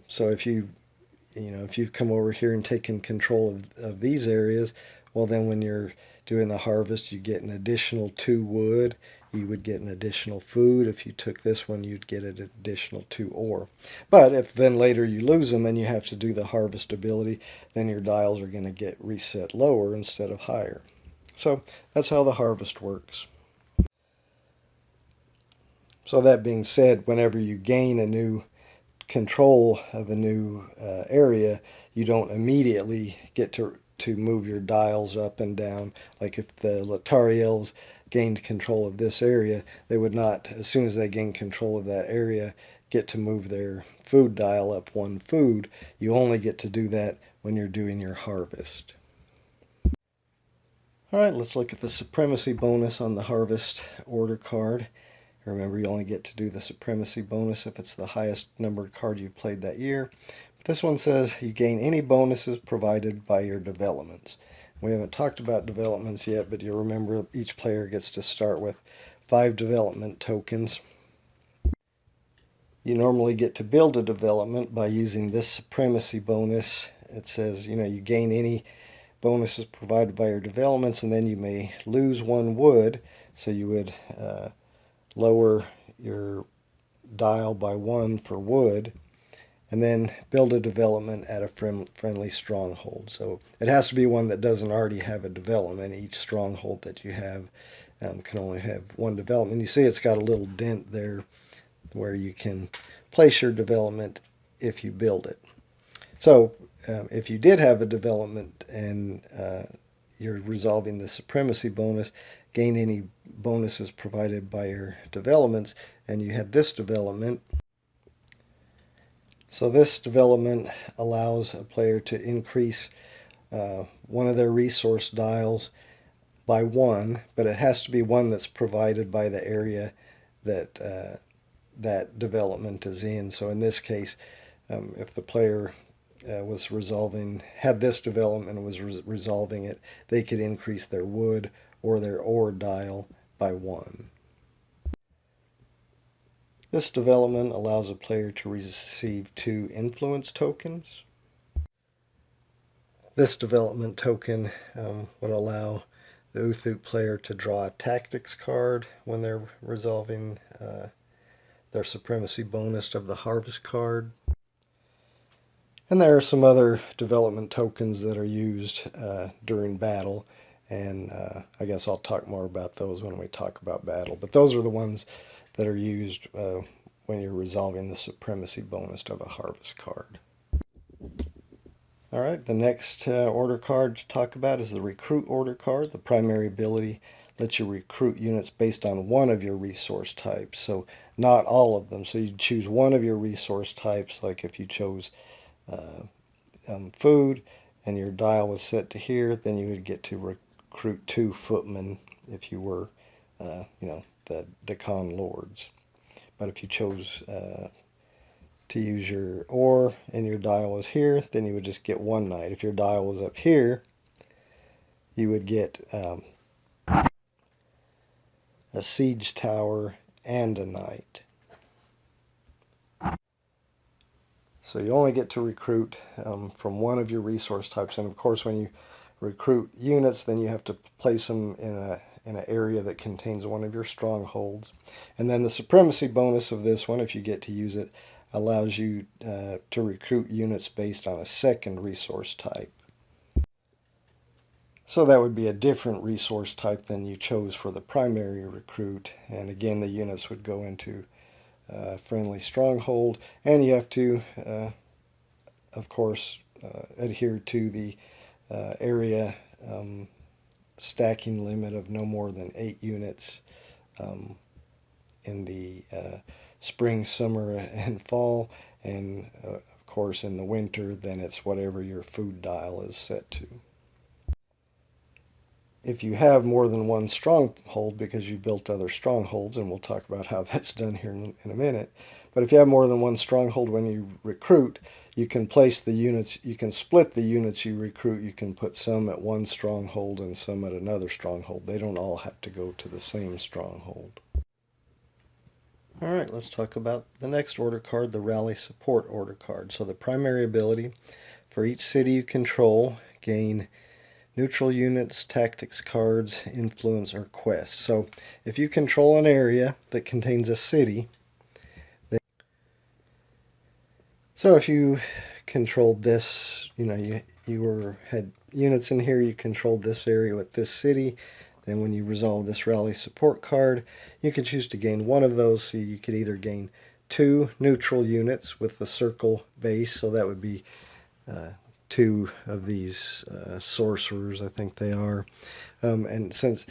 So if you've come over here and taken control of these areas, well, then when you're doing the harvest, you get an additional 2 wood. You would get an additional food. If you took this one, you'd get an additional 2 ore. But if then later you lose them and you have to do the harvest ability, then your dials are going to get reset lower instead of higher. So that's how the harvest works. So that being said, whenever you gain a new control of a new area, you don't immediately get to move your dials up and down. Like if the Latari Elves gained control of this area, they would not, as soon as they gain control of that area, get to move their food dial up one food. You only get to do that when you're doing your harvest. Alright, let's look at the supremacy bonus on the harvest order card. Remember, you only get to do the supremacy bonus if it's the highest numbered card you've played that year. This one says you gain any bonuses provided by your developments. We haven't talked about developments yet, but you'll remember each player gets to start with 5 development tokens. You normally get to build a development by using this supremacy bonus. It says, you gain any bonuses provided by your developments, and then you may lose 1 wood. So you would lower your dial by 1 for wood, and then build a development at a friendly stronghold. So it has to be one that doesn't already have a development. Each stronghold that you have can only have 1 development. You see it's got a little dent there where you can place your development if you build it. So if you did have a development and you're resolving the supremacy bonus, gain any bonuses provided by your developments, and you had this development. So this development allows a player to increase one of their resource dials by 1, but it has to be one that's provided by the area that that development is in. So in this case, if the player had this development and was resolving it, they could increase their wood or their ore dial by 1. This development allows a player to receive 2 influence tokens. This development token would allow the Uthuk player to draw a tactics card when they're resolving their supremacy bonus of the harvest card. And there are some other development tokens that are used during battle, and I guess I'll talk more about those when we talk about battle. But those are the ones that are used when you're resolving the supremacy bonus of a harvest card. Alright, the next order card to talk about is the recruit order card. The primary ability lets you recruit units based on one of your resource types, so not all of them. So you choose one of your resource types, like if you chose food and your dial was set to here, then you would get to recruit 2 footmen if you were, the Deccan Lords. But if you chose to use your ore and your dial was here, then you would just get 1 knight. If your dial was up here, you would get a siege tower and a knight. So you only get to recruit from one of your resource types, and of course when you recruit units, then you have to place them in an area that contains one of your strongholds. And then the supremacy bonus of this one, if you get to use it, allows you to recruit units based on a second resource type. So that would be a different resource type than you chose for the primary recruit, and again the units would go into friendly stronghold, and you have to of course adhere to the area stacking limit of no more than 8 units in the spring, summer, and fall, and of course in the winter then it's whatever your food dial is set to. If you have more than 1 stronghold because you built other strongholds, and we'll talk about how that's done here in a minute, but if you have more than 1 stronghold when you recruit, you can place the units, you can split the units you recruit. You can put some at 1 stronghold and some at another stronghold. They don't all have to go to the same stronghold. Alright, let's talk about the next order card, the Rally Support order card. So the primary ability, for each city you control, gain neutral units, tactics cards, influence, or quests. So if you control an area that contains a city, so if you controlled this, you had units in here, you controlled this area with this city, then when you resolve this Rally Support card, you can choose to gain 1 of those. So you could either gain 2 neutral units with the circle base, so that would be 2 of these sorcerers, I think they are. And since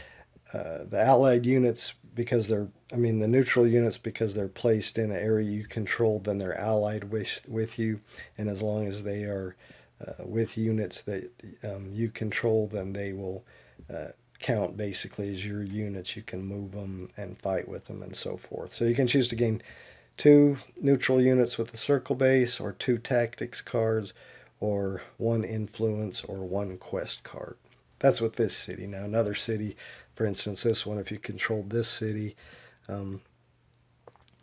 the allied units, because they're I mean the neutral units, because they're placed in an area you control, then they're allied with you, and as long as they are with units that you control, then they will count basically as your units. You can move them and fight with them and so forth. So you can choose to gain 2 neutral units with a circle base, or 2 tactics cards, or 1 influence, or 1 quest card. That's with this city. Now another city, for instance this one, if you controlled this city, um,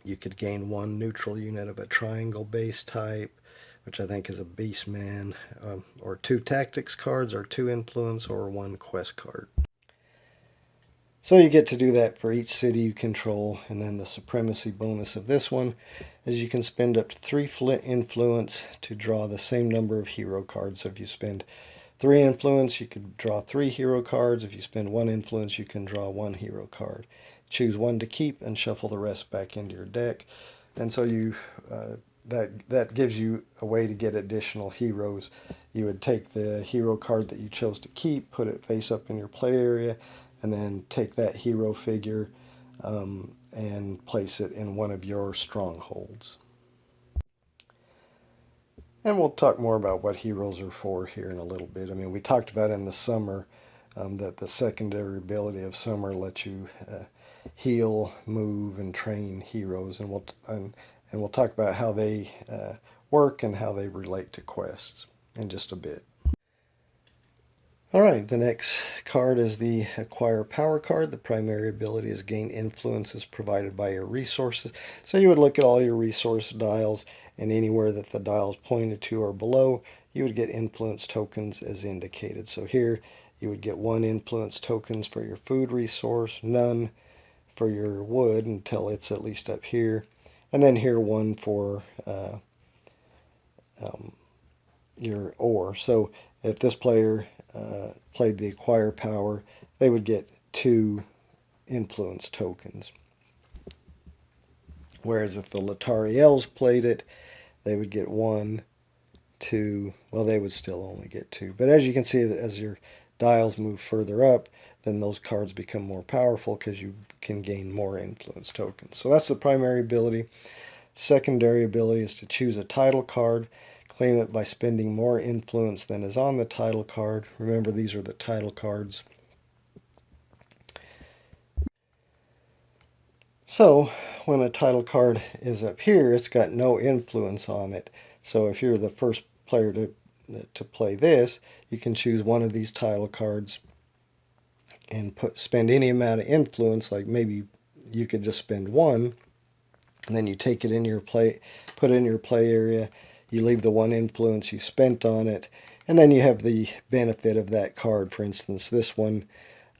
you could gain 1 neutral unit of a triangle base type, which I think is a beastman, or 2 tactics cards, or 2 influence, or 1 quest card. So you get to do that for each city you control. And then the supremacy bonus of this one is you can spend up to 3 influence to draw the same number of hero cards. So if you spend 3 influence, you could draw 3 hero cards. If you spend 1 influence, you can draw 1 hero card. Choose 1 to keep and shuffle the rest back into your deck. And so you that gives you a way to get additional heroes. You would take the hero card that you chose to keep, put it face up in your play area, and then take that hero figure and place it in one of your strongholds. And we'll talk more about what heroes are for here in a little bit. I mean, we talked about in the summer that the secondary ability of summer lets you heal, move, and train heroes, and we'll talk about how they work and how they relate to quests in just a bit. Alright, the next card is the Acquire Power card. The primary ability is gain influences provided by your resources. So you would look at all your resource dials, and anywhere that the dials pointed to or below, you would get influence tokens as indicated. So here you would get 1 influence tokens for your food resource, none for your wood until it's at least up here, and then here 1 for your ore. So if this player played the Acquire Power, they would get 2 influence tokens. Whereas if the Latariels played it, they would get 1, 2, well, they would still only get 2. But as you can see, as your dials move further up, then those cards become more powerful because you can gain more influence tokens. So that's the primary ability. Secondary ability is to choose a title card. Claim it by spending more influence than is on the title card. Remember, these are the title cards. So when a title card is up here, it's got no influence on it. So if you're the first player to play this, you can choose one of these title cards and spend any amount of influence. Like maybe you could just spend 1, and then you take it in your play, put it in your play area. You leave the 1 influence you spent on it, and then you have the benefit of that card. For instance, this one,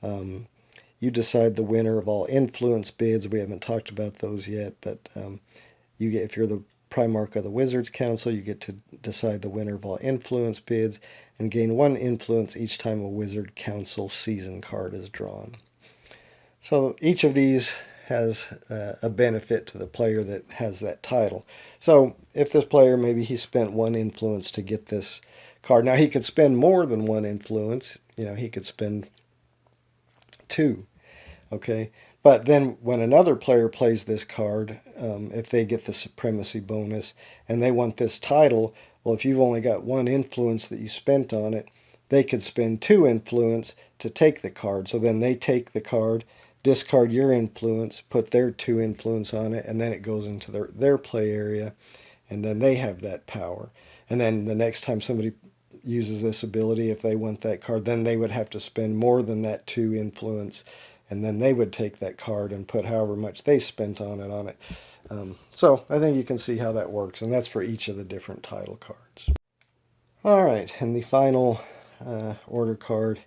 you decide the winner of all influence bids. We haven't talked about those yet, but you get, if you're the Primarch of the Wizards Council, you get to decide the winner of all influence bids and gain 1 influence each time a Wizard Council season card is drawn. So each of these has a benefit to the player that has that title. So if this player, maybe he spent 1 influence to get this card. Now he could spend more than 1 influence. You know, he could spend 2. Okay, but then when another player plays this card, if they get the supremacy bonus and they want this title, well, if you've only got 1 influence that you spent on it, they could spend 2 influence to take the card. So then they take the card, discard your influence, put their 2 influence on it, and then it goes into their play area, and then they have that power. And then the next time somebody uses this ability, if they want that card, then they would have to spend more than that 2 influence, and then they would take that card and put however much they spent on it. So I think you can see how that works, and that's for each of the different title cards. All right, and the final order card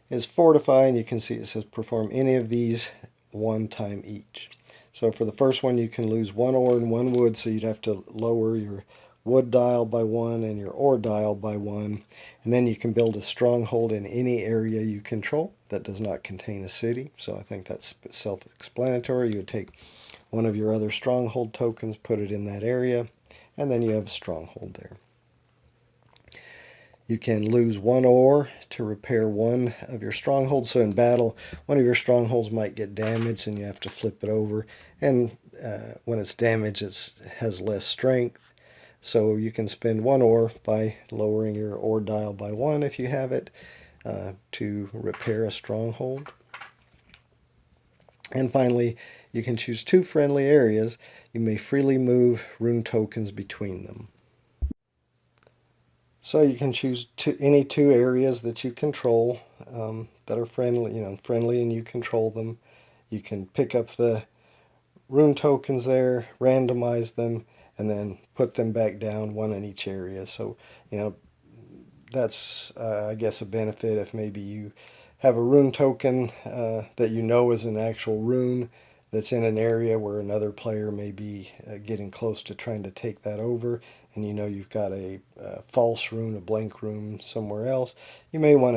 is Fortify, and you can see it says perform any of these 1 time each. So for the first one, you can lose 1 ore and 1 wood, so you'd have to lower your wood dial by 1 and your ore dial by 1. And then you can build a stronghold in any area you control that does not contain a city. So I think that's self-explanatory. You would take one of your other stronghold tokens, put it in that area, and then you have a stronghold there. You can lose one ore to repair one of your strongholds. So in battle, one of your strongholds might get damaged and you have to flip it over. And when it's damaged, it has less strength. So you can spend one ore by lowering your ore dial by one if you have it to repair a stronghold. And finally, you can choose two friendly areas. You may freely move rune tokens between them. So you can choose any two areas that you control that are friendly, and you control them. You can pick up the rune tokens there, randomize them, and then put them back down, one in each area. So, that's, I guess, a benefit if maybe you have a rune token that you know is an actual rune that's in an area where another player may be getting close to trying to take that over, and you know you've got a false rune, a blank rune somewhere else. You may want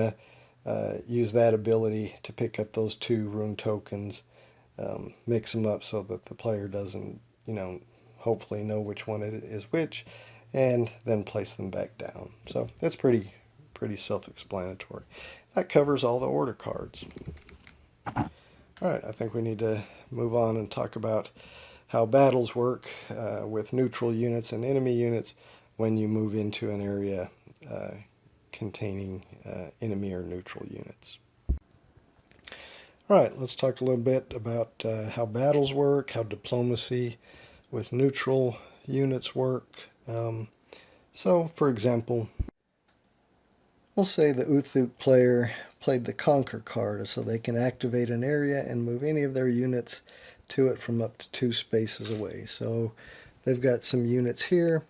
to use that ability to pick up those two rune tokens, mix them up so that the player doesn't, hopefully know which one it is which, and then place them back down. So that's pretty self-explanatory. That covers all the order cards. All right, I think we need to move on and talk about how battles work with neutral units and enemy units when you move into an area containing enemy or neutral units. All right, let's talk a little bit about how battles work, how diplomacy with neutral units work. So, for example, we'll say the Uthuk player played the Conquer card, so they can activate an area and move any of their units to it from up to 2 spaces away. So they've got some units here.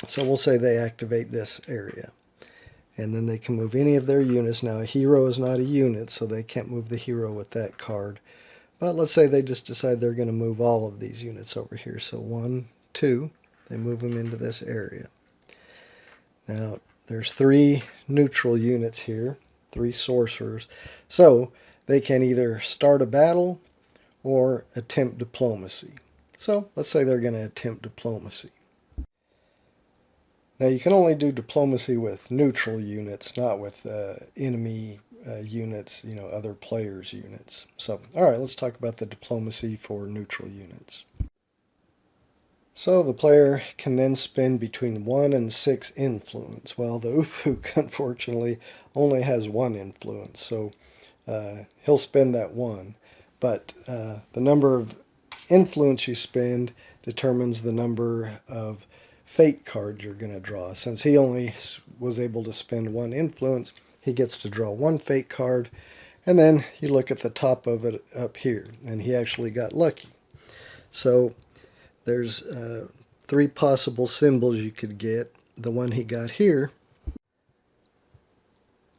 So we'll say they activate this area. And then they can move any of their units. Now, a hero is not a unit, so they can't move the hero with that card. But let's say they just decide they're going to move all of these units over here. So 1, 2, they move them into this area. Now, there's 3 neutral units here, 3 sorcerers. So they can either start a battle or attempt diplomacy. So let's say they're going to attempt diplomacy. Now, you can only do diplomacy with neutral units, not with enemy units, other players' units. So, all right, let's talk about the diplomacy for neutral units. So the player can then spend between 1 and 6 influence. Well, the Uthuk, unfortunately, only has 1 influence, so he'll spend that 1. But the number of influence you spend determines the number of fate cards you're going to draw. Since he only was able to spend 1 influence, he gets to draw 1 fate card, and then you look at the top of it up here, and he actually got lucky. So there's 3 possible symbols you could get. The one he got here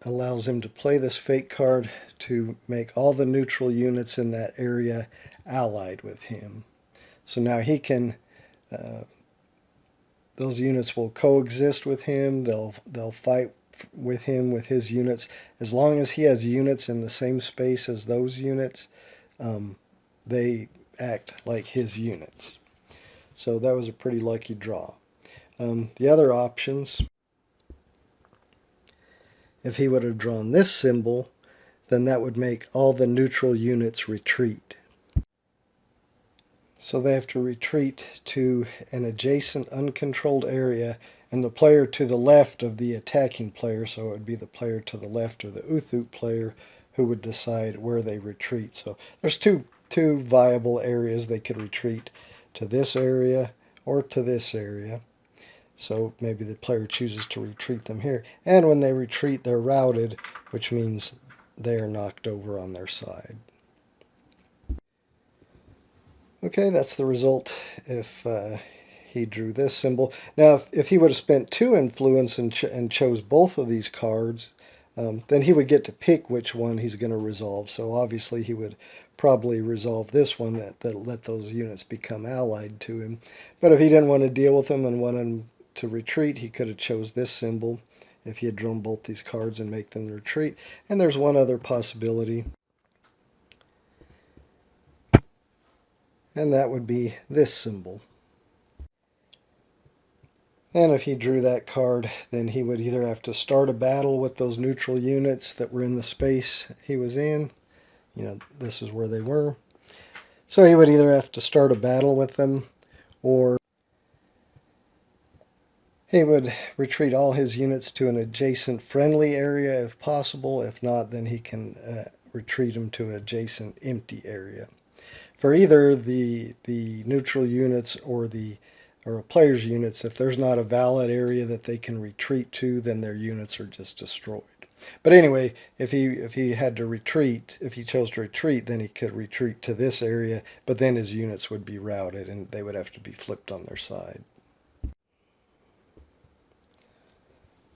allows him to play this fate card to make all the neutral units in that area allied with him. So now he can those units will coexist with him. They'll fight with him with his units. As long as he has units in the same space as those units, they act like his units. So that was a pretty lucky draw. The other options, if he would have drawn this symbol, then that would make all the neutral units retreat. So they have to retreat to an adjacent uncontrolled area, and the player to the left of the attacking player, so it would be the player to the left of the Uthuk player, who would decide where they retreat. So there's two viable areas they could retreat, to this area or to this area. So maybe the player chooses to retreat them here. And when they retreat, they're routed, which means they are knocked over on their side. Okay, that's the result if he drew this symbol. Now, if he would have spent 2 influence and chose both of these cards, then he would get to pick which one he's going to resolve. So obviously he would probably resolve this one that let those units become allied to him. But if he didn't want to deal with them and wanted them to retreat, he could have chose this symbol if he had drawn both these cards and make them retreat. And there's one other possibility, and that would be this symbol. And if he drew that card, then he would either have to start a battle with those neutral units that were in the space he was in. This is where they were. So he would either have to start a battle with them, or he would retreat all his units to an adjacent friendly area if possible. If not, then he can retreat them to an adjacent empty area. For either the neutral units or a player's units, if there's not a valid area that they can retreat to, then their units are just destroyed. But anyway, if he had to retreat, if he chose to retreat, then he could retreat to this area, but then his units would be routed and they would have to be flipped on their side.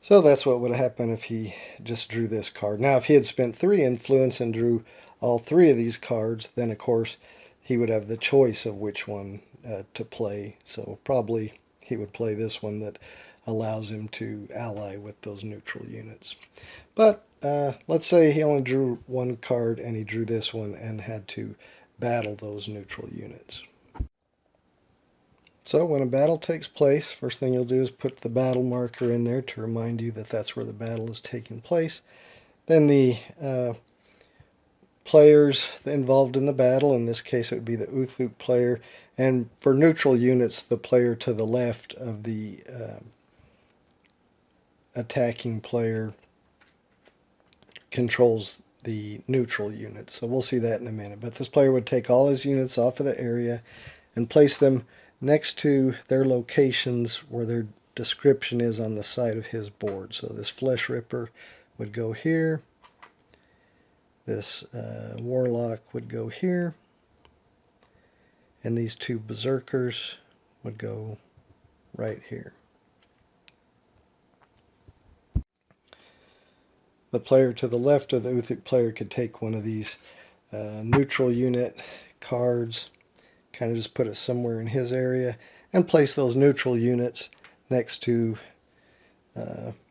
So that's what would happen if he just drew this card. Now, if he had spent 3 influence and drew all 3 of these cards, then of course he would have the choice of which one to play. So probably he would play this one that allows him to ally with those neutral units. But let's say he only drew 1 card and he drew this one and had to battle those neutral units. So when a battle takes place, first thing you'll do is put the battle marker in there to remind you that that's where the battle is taking place. Then the players involved in the battle, in this case it would be the Uthuk player, and for neutral units, the player to the left of the attacking player controls the neutral units. So we'll see that in a minute. But this player would take all his units off of the area and place them next to their locations where their description is on the side of his board. So this Flesh Ripper would go here. This Warlock would go here. And these 2 Berserkers would go right here. The player to the left of the Uthuk player could take one of these neutral unit cards, kind of just put it somewhere in his area, and place those neutral units next to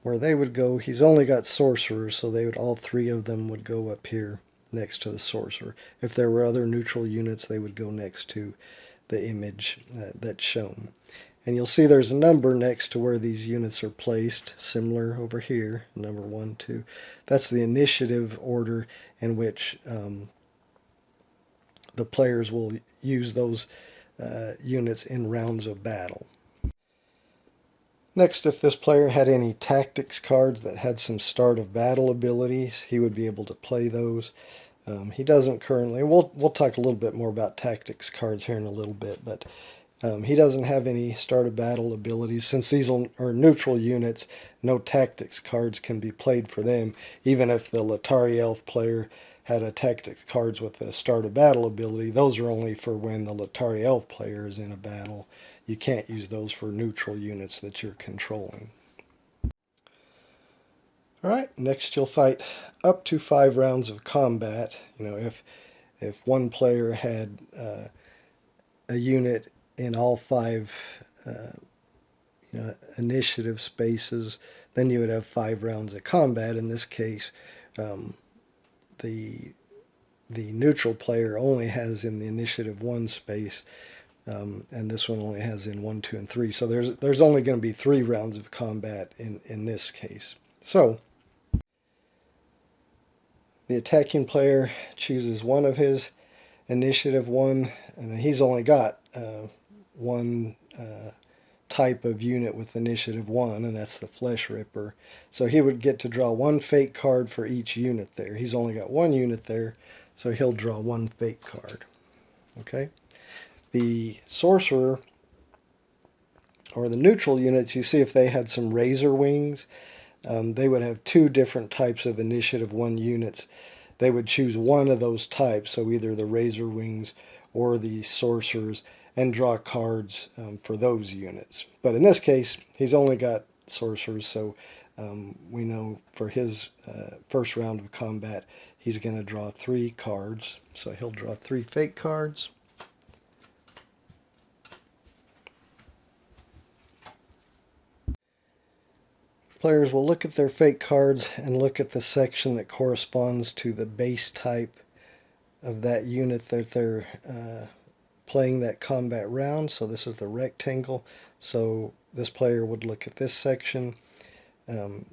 where they would go. He's only got sorcerers, so all 3 of them would go up here next to the sorcerer. If there were other neutral units, they would go next to the image that's shown. And you'll see there's a number next to where these units are placed, similar over here, number 1, 2. That's the initiative order in which the players will use those units in rounds of battle. Next, if this player had any tactics cards that had some start of battle abilities, he would be able to play those. He doesn't currently. We'll talk a little bit more about tactics cards here in a little bit, but he doesn't have any start of battle abilities. Since these are neutral units, no tactics cards can be played for them, even if the Latari Elf player had a tactics cards with a start of battle ability. Those are only for when the Latari Elf player is in a battle. You can't use those for neutral units that you're controlling. Alright, next you'll fight up to 5 rounds of combat. If one player had a unit in all 5 initiative spaces, then you would have 5 rounds of combat. In this case, the neutral player only has in the initiative 1 space, and this one only has in 1, 2, and 3. So there's only going to be 3 rounds of combat in this case. So the attacking player chooses one of his initiative 1, and he's only got 1 type of unit with initiative 1, and that's the Flesh Ripper. So he would get to draw 1 fate card for each unit there. He's only got 1 unit there, so he'll draw 1 fate card. Okay? The sorcerer, or the neutral units, you see if they had some razor wings, they would have 2 different types of initiative 1 units. They would choose one of those types, so either the razor wings or the sorcerers, and draw cards for those units. But in this case, he's only got sorcerers, so we know for his first round of combat, he's going to draw 3 cards. So he'll draw 3 fate cards. Players will look at their fate cards and look at the section that corresponds to the base type of that unit that they're playing that combat round. So this is the rectangle. So this player would look at this section.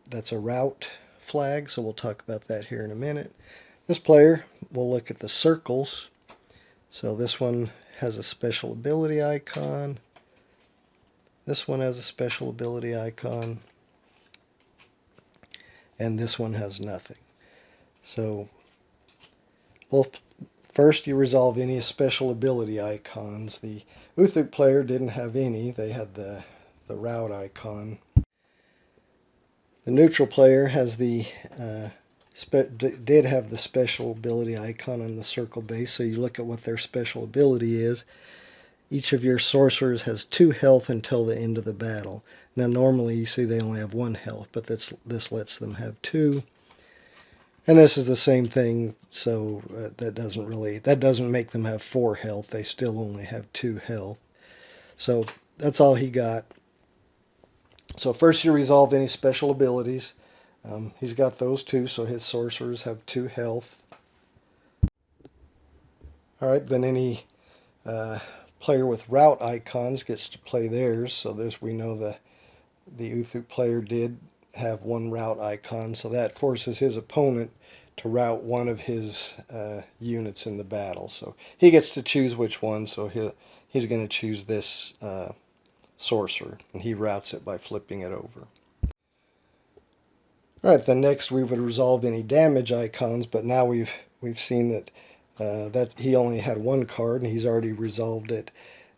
That's a route flag, so we'll talk about that here in a minute. This player will look at the circles. So this one has a special ability icon. This one has a special ability icon. And this one has nothing. So, well, first you resolve any special ability icons. The Uthuk player didn't have any. They had the route icon. The neutral player has did have the special ability icon on the circle base. So you look at what their special ability is. Each of your sorcerers has 2 health until the end of the battle. Now normally you see they only have 1 health, but this lets them have 2. And this is the same thing, so that doesn't make them have 4 health. They still only have 2 health. So that's all he got. So first you resolve any special abilities. He's got those 2, so his sorcerers have 2 health. Alright, then any player with route icons gets to play theirs. So we know the Uthuk player did have 1 route icon, so that forces his opponent to route one of his units in the battle. So he gets to choose which one, so he's going to choose this sorcerer, and he routes it by flipping it over. Alright, then next we would resolve any damage icons, but now we've seen that that he only had 1 card and he's already resolved it,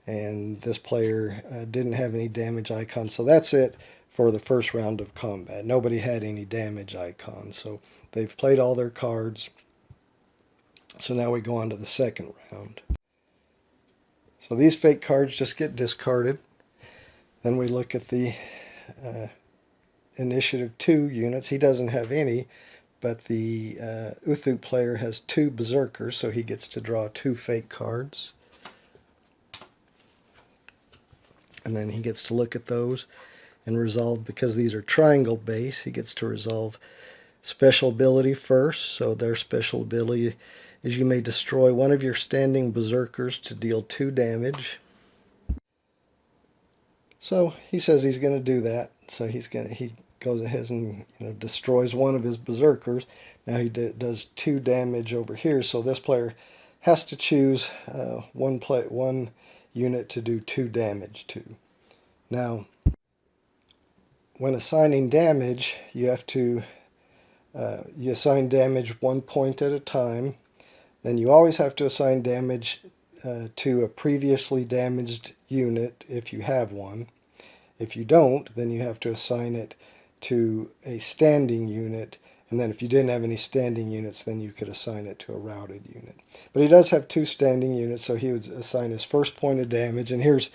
and this player didn't have any damage icons, so that's it for the first round of combat. Nobody had any damage icons, so they've played all their cards. So now we go on to the second round. So these fake cards just get discarded. Then we look at the initiative 2 units. He doesn't have any, but the Uthuk player has 2 berserkers, so he gets to draw 2 fake cards. And then he gets to look at those and resolve, because these are triangle base, he gets to resolve special ability first. So their special ability is you may destroy one of your standing berserkers to deal 2 damage. So he says he's going to do that. So he goes ahead and destroys one of his berserkers. Now he does 2 damage over here. So this player has to choose one unit to do 2 damage to. Now, when assigning damage, you have to you assign damage 1 point at a time. Then you always have to assign damage to a previously damaged unit if you have one. If you don't, then you have to assign it to a standing unit. And then if you didn't have any standing units, then you could assign it to a routed unit. But he does have 2 standing units, so he would assign his first point of damage. And here's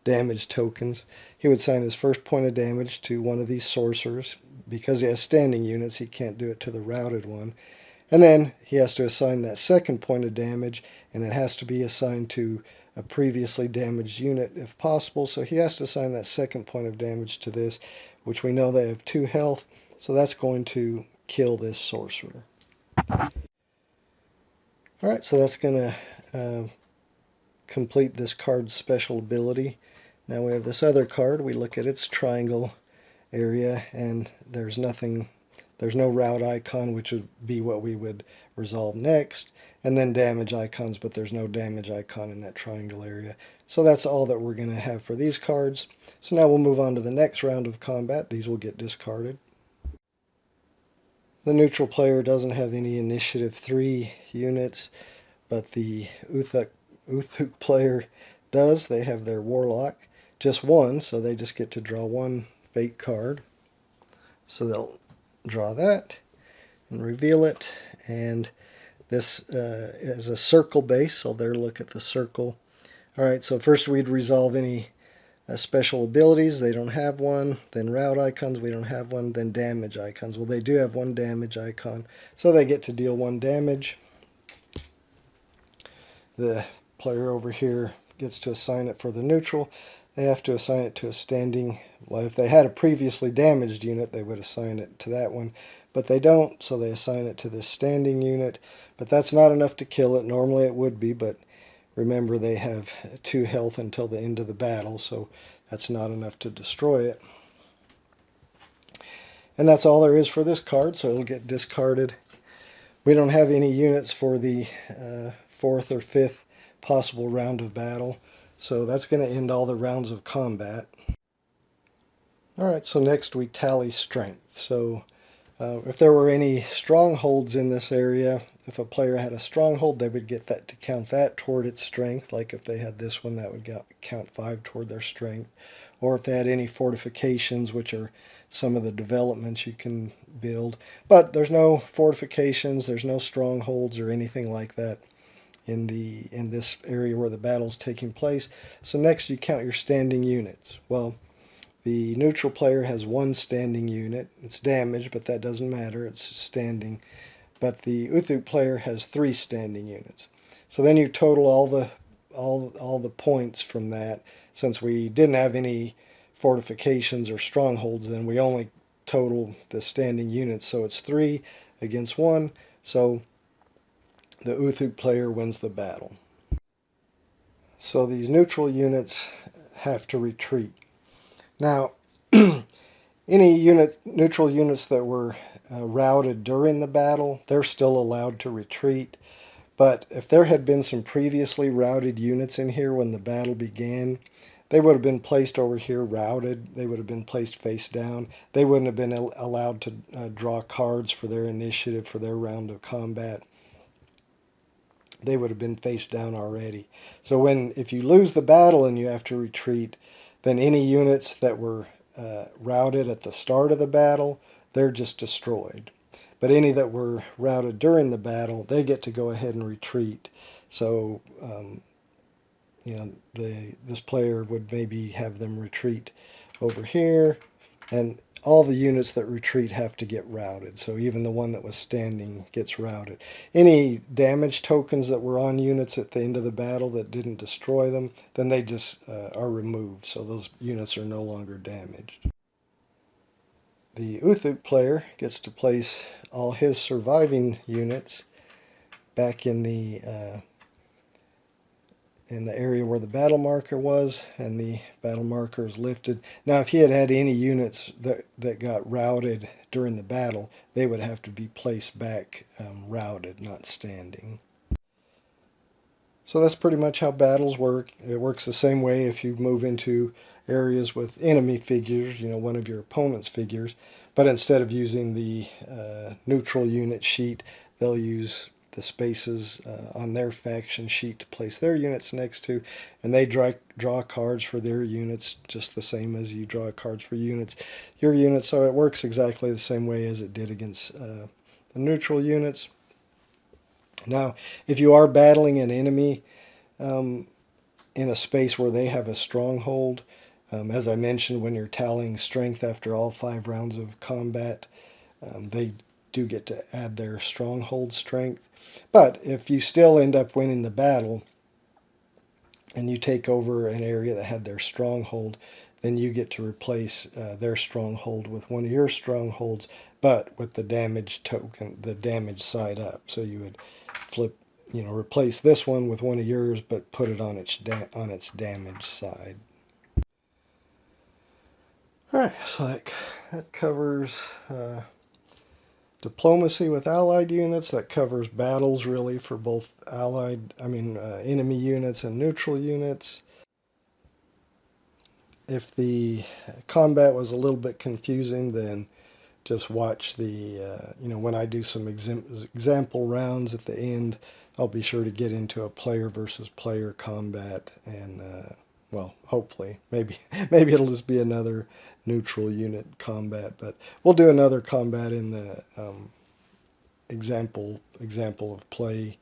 damage tokens. He would assign his first point of damage to one of these sorcerers. Because he has standing units, he can't do it to the routed one. And then he has to assign that second point of damage, and it has to be assigned to a previously damaged unit if possible. So he has to assign that second point of damage to this, which we know they have 2 health. So that's going to kill this sorcerer. Alright, so that's going to complete this card's special ability. Now we have this other card. We look at its triangle area, and there's no route icon, which would be what we would resolve next, and then damage icons, but there's no damage icon in that triangle area. So that's all that we're going to have for these cards. So now we'll move on to the next round of combat. These will get discarded. The neutral player doesn't have any initiative 3 units, but the Uthuk player does. They have their warlock, just 1, so they just get to draw 1 fake card. So they'll draw that and reveal it, and this is a circle base, so they'll look at the circle. Alright, so first we'd resolve any special abilities. They don't have one. Then route icons, we don't have one. Then damage icons. Well, they do have 1 damage icon, so they get to deal 1 damage. The player over here gets to assign it for the neutral. They have to assign it to a standing. Well, if they had a previously damaged unit, they would assign it to that one, but they don't, so they assign it to this standing unit. But that's not enough to kill it. Normally it would be, but Remember, they have 2 health until the end of the battle, so that's not enough to destroy it. And that's all there is for this card, so it'll get discarded. We don't have any units for the 4th or 5th possible round of battle, so that's going to end all the rounds of combat. Alright, so next we tally strength. So if there were any strongholds in this area, if a player had a stronghold, they would get that to count that toward its strength. Like if they had this one, that would count 5 toward their strength. Or if they had any fortifications, which are some of the developments you can build. But there's no fortifications, there's no strongholds or anything like that in this area where the battle's taking place. So next you count your standing units. Well, the neutral player has 1 standing unit. It's damaged, but that doesn't matter. It's standing. But the Uthuk player has 3 standing units. So then you total all the points from that. Since we didn't have any fortifications or strongholds, then we only total the standing units. So it's 3 against 1. So the Uthuk player wins the battle. So these neutral units have to retreat. Now, any neutral units that were routed during the battle, they're still allowed to retreat. But if there had been some previously routed units in here when the battle began, they would have been placed over here routed. They would have been placed face down. They wouldn't have been allowed to draw cards for their initiative for their round of combat. They would have been face down already. So if you lose the battle and you have to retreat, then any units that were routed at the start of the battle, they're just destroyed. But any that were routed during the battle, they get to go ahead and retreat. So, this player would maybe have them retreat over here, and all the units that retreat have to get routed. So even the one that was standing gets routed. Any damage tokens that were on units at the end of the battle that didn't destroy them, then they just are removed. So those units are no longer damaged. The Uthuk player gets to place all his surviving units back in the area where the battle marker was, and the battle marker is lifted. Now, if he had had any units that got routed during the battle, they would have to be placed back routed, not standing. So that's pretty much how battles work. It works the same way if you move into areas with enemy figures, one of your opponent's figures, but instead of using the neutral unit sheet, they'll use the spaces on their faction sheet to place their units next to, and they draw cards for their units just the same as you draw cards for your units. So it works exactly the same way as it did against the neutral units. Now, if you are battling an enemy in a space where they have a stronghold, as I mentioned, when you're tallying strength after all 5 rounds of combat, they do get to add their stronghold strength. But if you still end up winning the battle and you take over an area that had their stronghold, then you get to replace their stronghold with one of your strongholds, but with the damage token, the damage side up. So you would flip, replace this one with one of yours, but put it on its damage side. All right, so that covers diplomacy with allied units. That covers battles really for both enemy units and neutral units. If the combat was a little bit confusing, then just watch when I do some example rounds at the end, I'll be sure to get into a player versus player combat, and hopefully, maybe it'll just be another neutral unit combat, but we'll do another combat in the example of play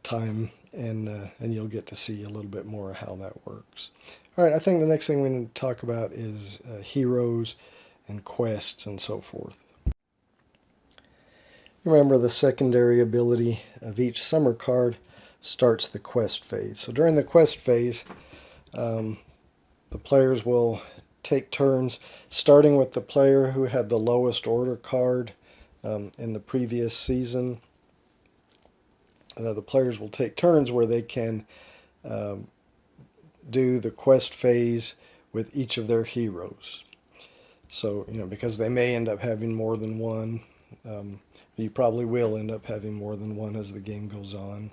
time, and you'll get to see a little bit more of how that works. All right, I think the next thing we need to talk about is heroes and quests and so forth. Remember, the secondary ability of each summer card starts the quest phase. So during the quest phase, the players will take turns, starting with the player who had the lowest order card in the previous season. The players will take turns where they can do the quest phase with each of their heroes. So, because they may end up having more than one. You probably will end up having more than one as the game goes on.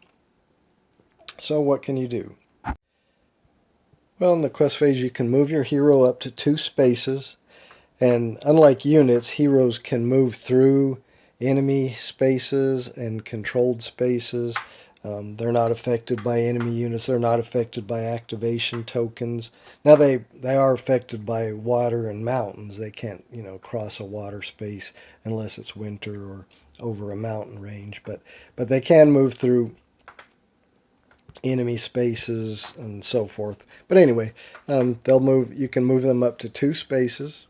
So what can you do? Well, in the quest phase, you can move your hero up to 2 spaces. And unlike units, heroes can move through enemy spaces and controlled spaces. They're not affected by enemy units. They're not affected by activation tokens. Now they are affected by water and mountains. They can't cross a water space unless it's winter or over a mountain range. But they can move through enemy spaces and so forth. But anyway, they'll move. You can move them up to 2 spaces.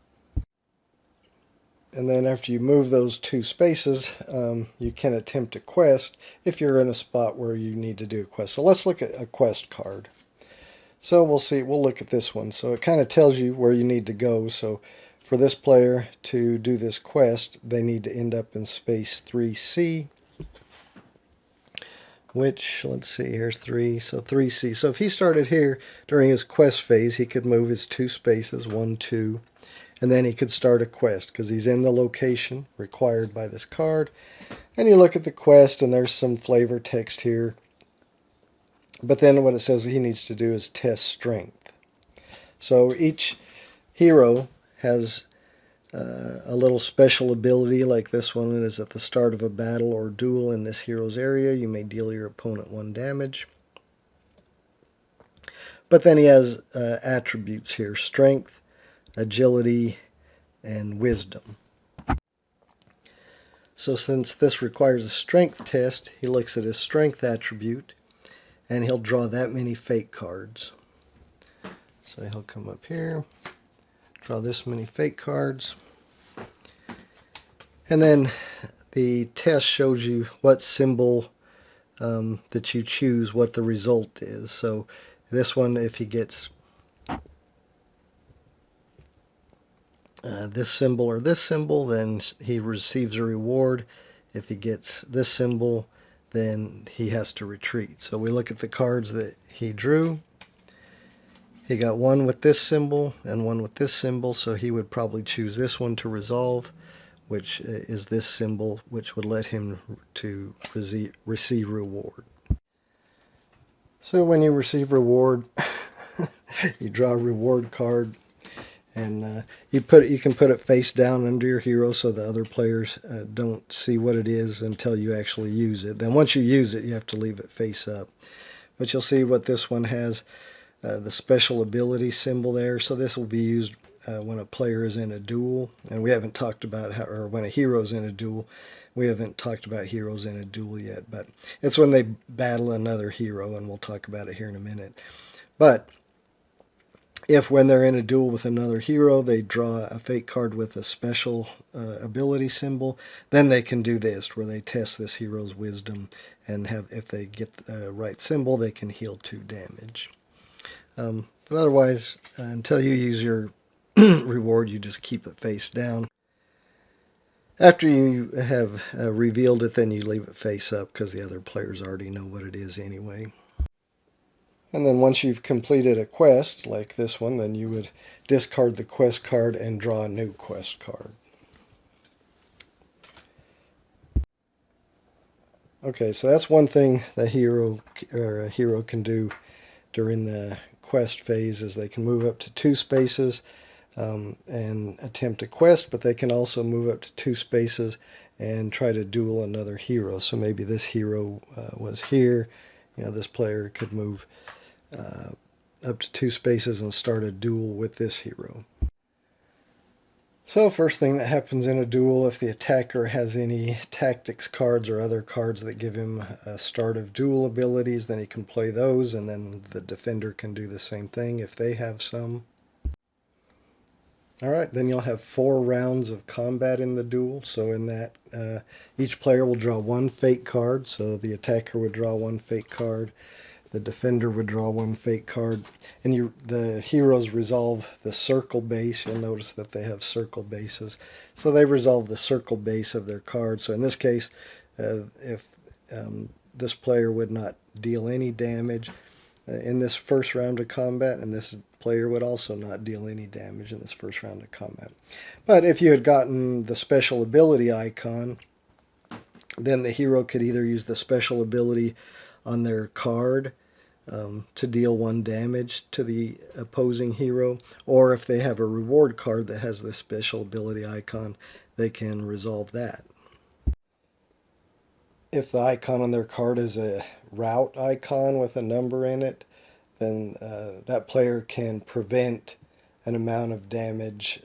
And then after you move those 2 spaces, you can attempt a quest if you're in a spot where you need to do a quest. So let's look at a quest card. So we'll look at this one. So it kind of tells you where you need to go. So for this player to do this quest, they need to end up in space 3C, which, let's see, here's 3, so 3C. So if he started here during his quest phase, he could move his 2 spaces, 1, 2, and then he could start a quest because he's in the location required by this card. And you look at the quest and there's some flavor text here. But then what it says he needs to do is test strength. So each hero has a little special ability like this one. It is at the start of a battle or duel in this hero's area. You may deal your opponent 1 damage. But then he has attributes here: strength, agility, and wisdom. So since this requires a strength test, he looks at his strength attribute and he'll draw that many fake cards. So he'll come up here, draw this many fake cards, and then the test shows you what symbol that you choose, what the result is. So this one, if he gets this symbol or this symbol, then he receives a reward. If he gets this symbol, then he has to retreat. So we look at the cards that he drew. He got one with this symbol and one with this symbol, so he would probably choose this one to resolve, which is this symbol, which would let him to receive reward. So when you receive reward, you draw a reward card, and you can put it face down under your hero so the other players don't see what it is until you actually use it. Then once you use it, you have to leave it face up. But you'll see what this one has, the special ability symbol there. So this will be used when a player is in a duel, and we haven't talked about or when a hero is in a duel. We haven't talked about heroes in a duel yet, but it's when they battle another hero, and we'll talk about it here in a minute. But if when they're in a duel with another hero, they draw a fake card with a special ability symbol, then they can do this, where they test this hero's wisdom, and if they get the right symbol, they can heal 2 damage. But otherwise, until you use your reward, you just keep it face down. After you have revealed it, then you leave it face up because the other players already know what it is anyway. And then once you've completed a quest, like this one, then you would discard the quest card and draw a new quest card. Okay, so that's one thing a hero can do during the quest phase, is they can move up to 2 spaces and attempt a quest, but they can also move up to 2 spaces and try to duel another hero. So maybe this hero was here. This player could move up to 2 spaces and start a duel with this hero. So first thing that happens in a duel, if the attacker has any tactics cards or other cards that give him a start of duel abilities, then he can play those, and then the defender can do the same thing if they have some. Alright, then you'll have 4 rounds of combat in the duel. So in that, each player will draw 1 fake card. So the attacker would draw 1 fake card. The defender would draw 1 fake card. And the heroes resolve the circle base. You'll notice that they have circle bases. So they resolve the circle base of their card. So in this case, if this player would not deal any damage, in this first round of combat, and this player would also not deal any damage in this first round of combat. But if you had gotten the special ability icon, then the hero could either use the special ability on their card to deal 1 damage to the opposing hero, or if they have a reward card that has the special ability icon, they can resolve that. If the icon on their card is a route icon with a number in it, then that player can prevent an amount of damage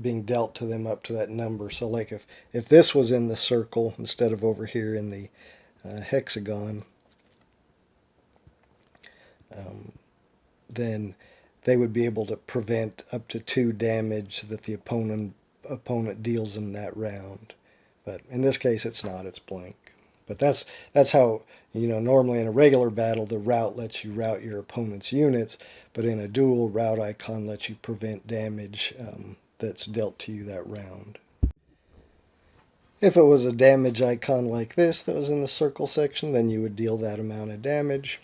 being dealt to them up to that number. So like if this was in the circle instead of over here in the hexagon, then they would be able to prevent up to 2 damage that the opponent deals in that round. But in this case, it's not. It's blank. But that's how, normally in a regular battle, the route lets you route your opponent's units, but in a duel, route icon lets you prevent damage that's dealt to you that round. If it was a damage icon like this that was in the circle section, then you would deal that amount of damage.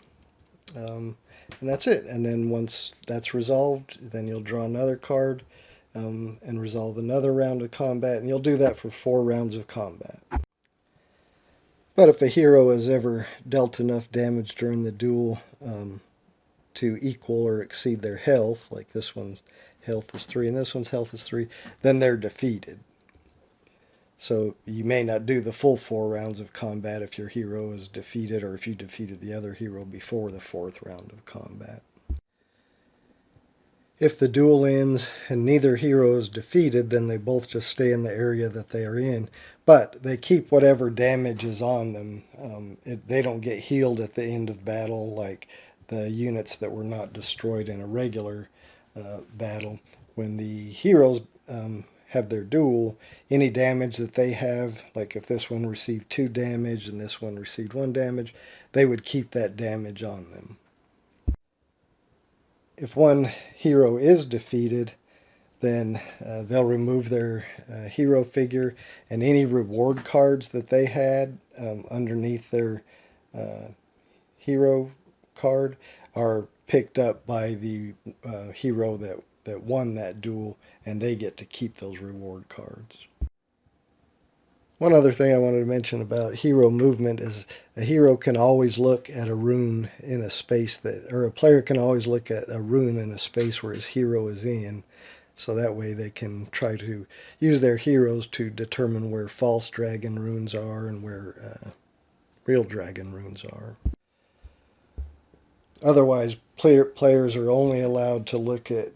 And that's it. And then once that's resolved, then you'll draw another card and resolve another round of combat. And you'll do that for 4 rounds of combat. But if a hero has ever dealt enough damage during the duel to equal or exceed their health, like this one's health is 3 and this one's health is 3, then they're defeated. So you may not do the full 4 rounds of combat if your hero is defeated, or if you defeated the other hero before the 4th round of combat. If the duel ends and neither hero is defeated, then they both just stay in the area that they are in. But they keep whatever damage is on them. They don't get healed at the end of battle like the units that were not destroyed in a regular battle. When the heroes have their duel, any damage that they have, like if this one received 2 damage and this one received 1 damage, they would keep that damage on them. If one hero is defeated, then they'll remove their hero figure, and any reward cards that they had underneath their hero card are picked up by the hero that won that duel, and they get to keep those reward cards. One other thing I wanted to mention about hero movement is a hero can always look at a rune in a space or a player can always look at a rune in a space where his hero is in. So that way they can try to use their heroes to determine where false dragon runes are and where real dragon runes are. Otherwise, players are only allowed to look at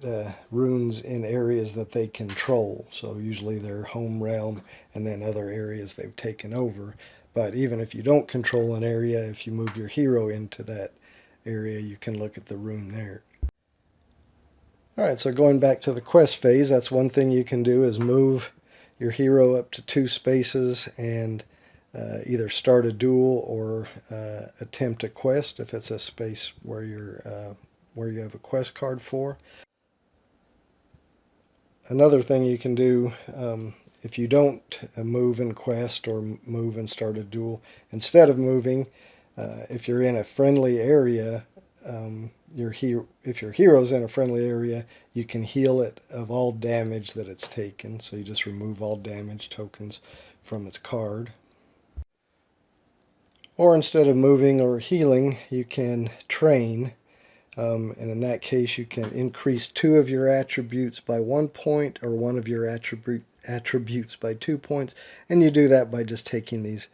runes in areas that they control. So usually their home realm and then other areas they've taken over. But even if you don't control an area, if you move your hero into that area, you can look at the rune there. Alright, so going back to the quest phase, that's one thing you can do is move your hero up to 2 spaces and either start a duel or attempt a quest if it's a space where you have a quest card for. Another thing you can do if you don't move and quest or move and start a duel, instead of moving, if you're in a friendly area, if your hero's in a friendly area, you can heal it of all damage that it's taken. So you just remove all damage tokens from its card. Or instead of moving or healing, you can train. And in that case, you can increase 2 of your attributes by 1 point, or 1 of your attributes by 2 points. And you do that by just taking these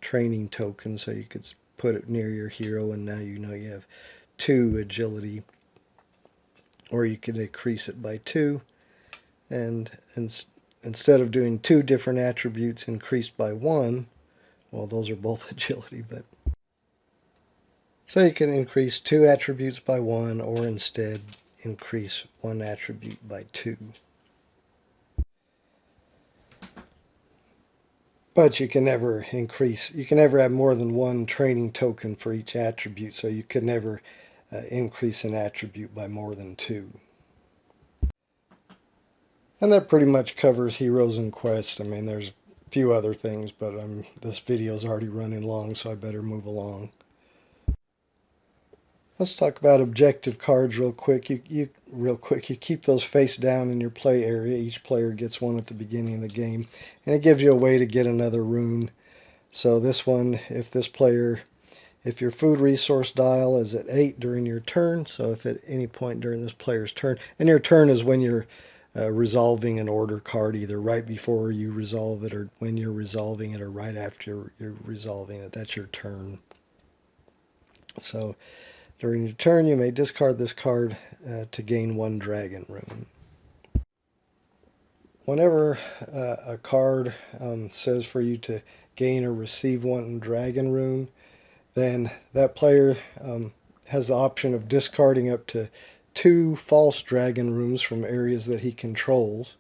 training tokens. So you could put it near your hero, and now you know you have 2 agility. Or you could increase it by 2. And instead of doing 2 different attributes increased by 1, well, those are both agility, but so you can increase 2 attributes by 1, or instead increase 1 attribute by 2. But you can never have more than 1 training token for each attribute, so you could never increase an attribute by more than 2. And that pretty much covers heroes and quests. I mean, there's few other things, but this video is already running long, so I better move along. Let's talk about objective cards real quick. You keep those face down in your play area. Each player gets one at the beginning of the game, and it gives you a way to get another rune. So this one, if your food resource dial is at 8 during your turn, so if at any point during this player's turn, and your turn is when you're resolving an order card, either right before you resolve it or when you're resolving it or right after you're resolving it. That's your turn. So during your turn, you may discard this card to gain 1 dragon rune. Whenever a card says for you to gain or receive 1 dragon rune, then that player has the option of discarding up to 2 false dragon runes from areas that he controls.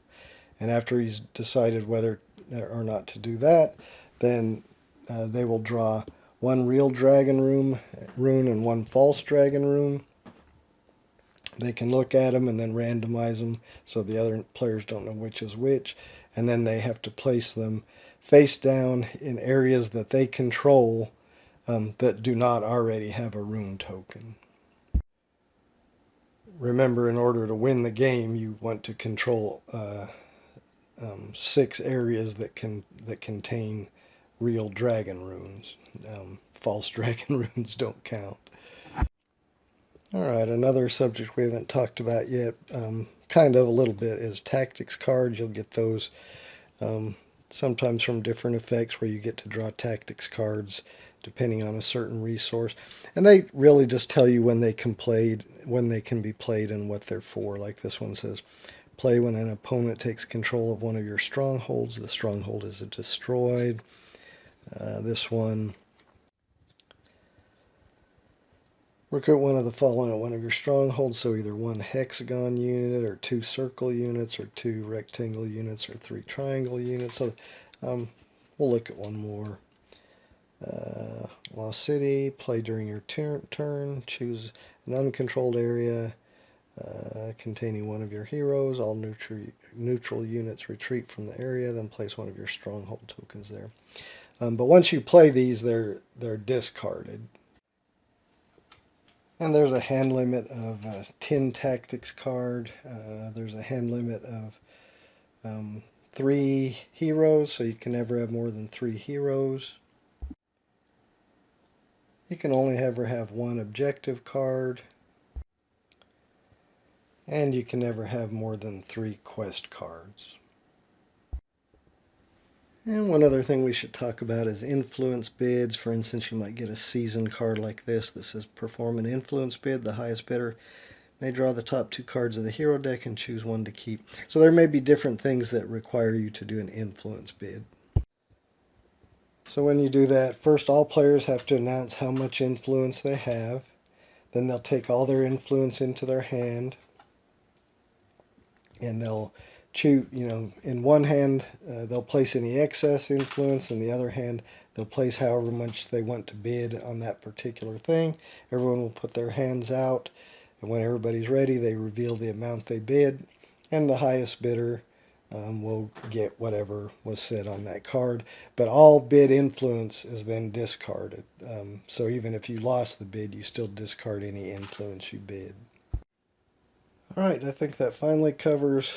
And after he's decided whether or not to do that, then they will draw 1 real dragon rune and 1 false dragon rune. They can look at them and then randomize them so the other players don't know which is which. And then they have to place them face down in areas that they control that do not already have a rune token. Remember, in order to win the game, you want to control 6 areas that contain real dragon runes. False dragon runes don't count. All right, another subject we haven't talked about yet, kind of a little bit, is tactics cards. You'll get those sometimes from different effects where you get to draw tactics cards depending on a certain resource. And they really just tell you when they can be played and what they're for. Like this one says, play when an opponent takes control of one of your strongholds. The stronghold is destroyed. This one, recruit one of the following at one of your strongholds, so either 1 hexagon unit, or 2 circle units, or 2 rectangle units, or 3 triangle units. So we'll look at one more. Lost City, play during your turn, choose an uncontrolled area containing one of your heroes. All neutral units retreat from the area, then place one of your stronghold tokens there. But once you play these, they're discarded. And there's a hand limit of 10 tactics card. There's a hand limit of 3 heroes, so you can never have more than 3 heroes. You can only ever have 1 objective card. And you can never have more than 3 quest cards. And one other thing we should talk about is influence bids. For instance, you might get a season card like this. This says perform an influence bid. The highest bidder may draw the top 2 cards of the hero deck and choose 1 to keep. So there may be different things that require you to do an influence bid. So when you do that, first all players have to announce how much influence they have. Then they'll take all their influence into their hand. And they'll choose, in one hand, they'll place any excess influence. In the other hand, they'll place however much they want to bid on that particular thing. Everyone will put their hands out. And when everybody's ready, they reveal the amount they bid. And the highest bidder will get whatever was said on that card. But all bid influence is then discarded. So even if you lost the bid, you still discard any influence you bid. Alright, I think that finally covers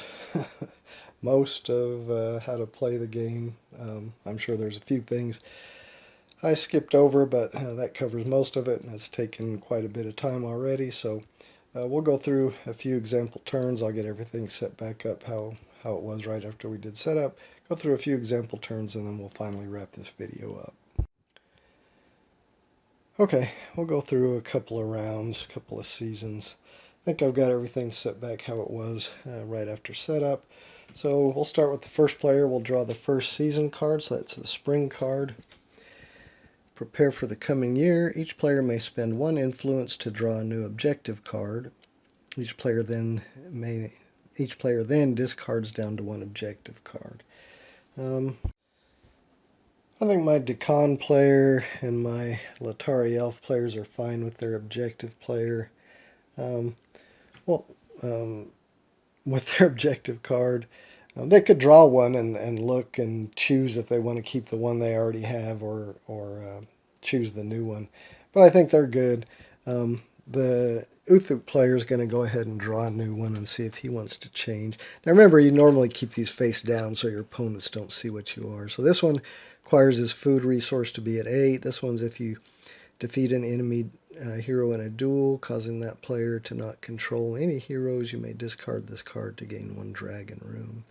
most of how to play the game. I'm sure there's a few things I skipped over, but that covers most of it, and it's taken quite a bit of time already. So we'll go through a few example turns. I'll get everything set back up how it was right after we did setup. Go through a few example turns, and then we'll finally wrap this video up. Okay, we'll go through a couple of rounds, a couple of seasons. I think I've got everything set back how it was right after setup. So we'll start with the first player. We'll draw the first season card, so that's the spring card. Prepare for the coming year. Each player may spend 1 influence to draw a new objective card. Each player then discards down to 1 objective card. I think my Decon player and my Latari Elf players are fine with their objective player. With their objective card, they could draw one and look and choose if they want to keep the one they already have or choose the new one. But I think they're good. the Uthuk player is going to go ahead and draw a new one and see if he wants to change. Now remember, you normally keep these face down so your opponents don't see what you are. So this one requires his food resource to be at 8. This one's if you defeat an enemy hero in a duel, causing that player to not control any heroes, you may discard this card to gain 1 dragon room.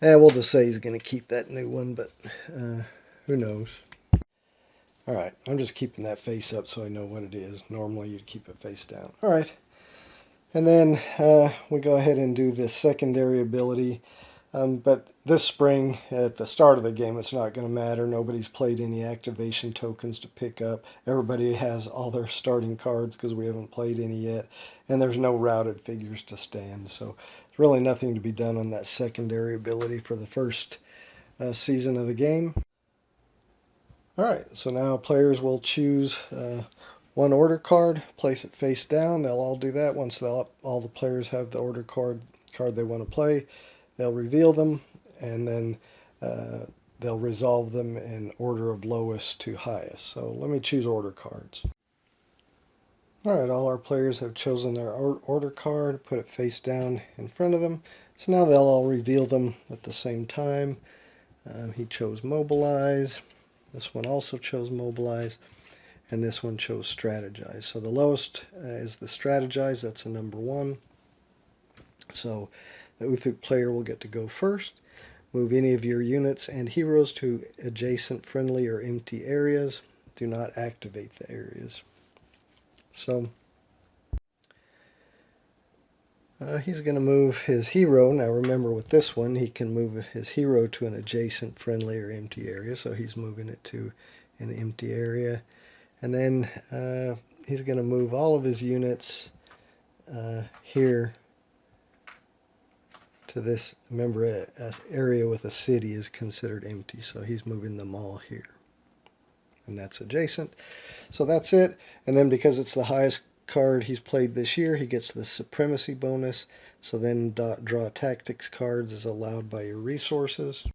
We'll just say he's going to keep that new one, but who knows. Alright, I'm just keeping that face up so I know what it is. Normally you'd keep it face down. Alright, and then we go ahead and do this secondary ability. But this spring, at the start of the game, it's not going to matter. Nobody's played any activation tokens to pick up. Everybody has all their starting cards because we haven't played any yet. And there's no routed figures to stand. So there's really nothing to be done on that secondary ability for the first season of the game. Alright, so now players will choose one order card, place it face down. They'll all do that once all the players have the order card they want to play. They'll reveal them, and then they'll resolve them in order of lowest to highest. So let me choose order cards. Alright, all our players have chosen their order card, put it face down in front of them. So now they'll all reveal them at the same time. He chose Mobilize. This one also chose Mobilize. And this one chose Strategize. So the lowest is the Strategize. That's a number 1. So the Uthuk player will get to go first. Move any of your units and heroes to adjacent friendly or empty areas. Do not activate the areas. So he's going to move his hero. Now remember with this one, he can move his hero to an adjacent friendly or empty area. So he's moving it to an empty area. And then he's going to move all of his units here to this. Remember, an area with a city is considered empty, so he's moving them all here. And that's adjacent. So that's it. And then because it's the highest card he's played this year, he gets the supremacy bonus. So then draw tactics cards is allowed by your resources.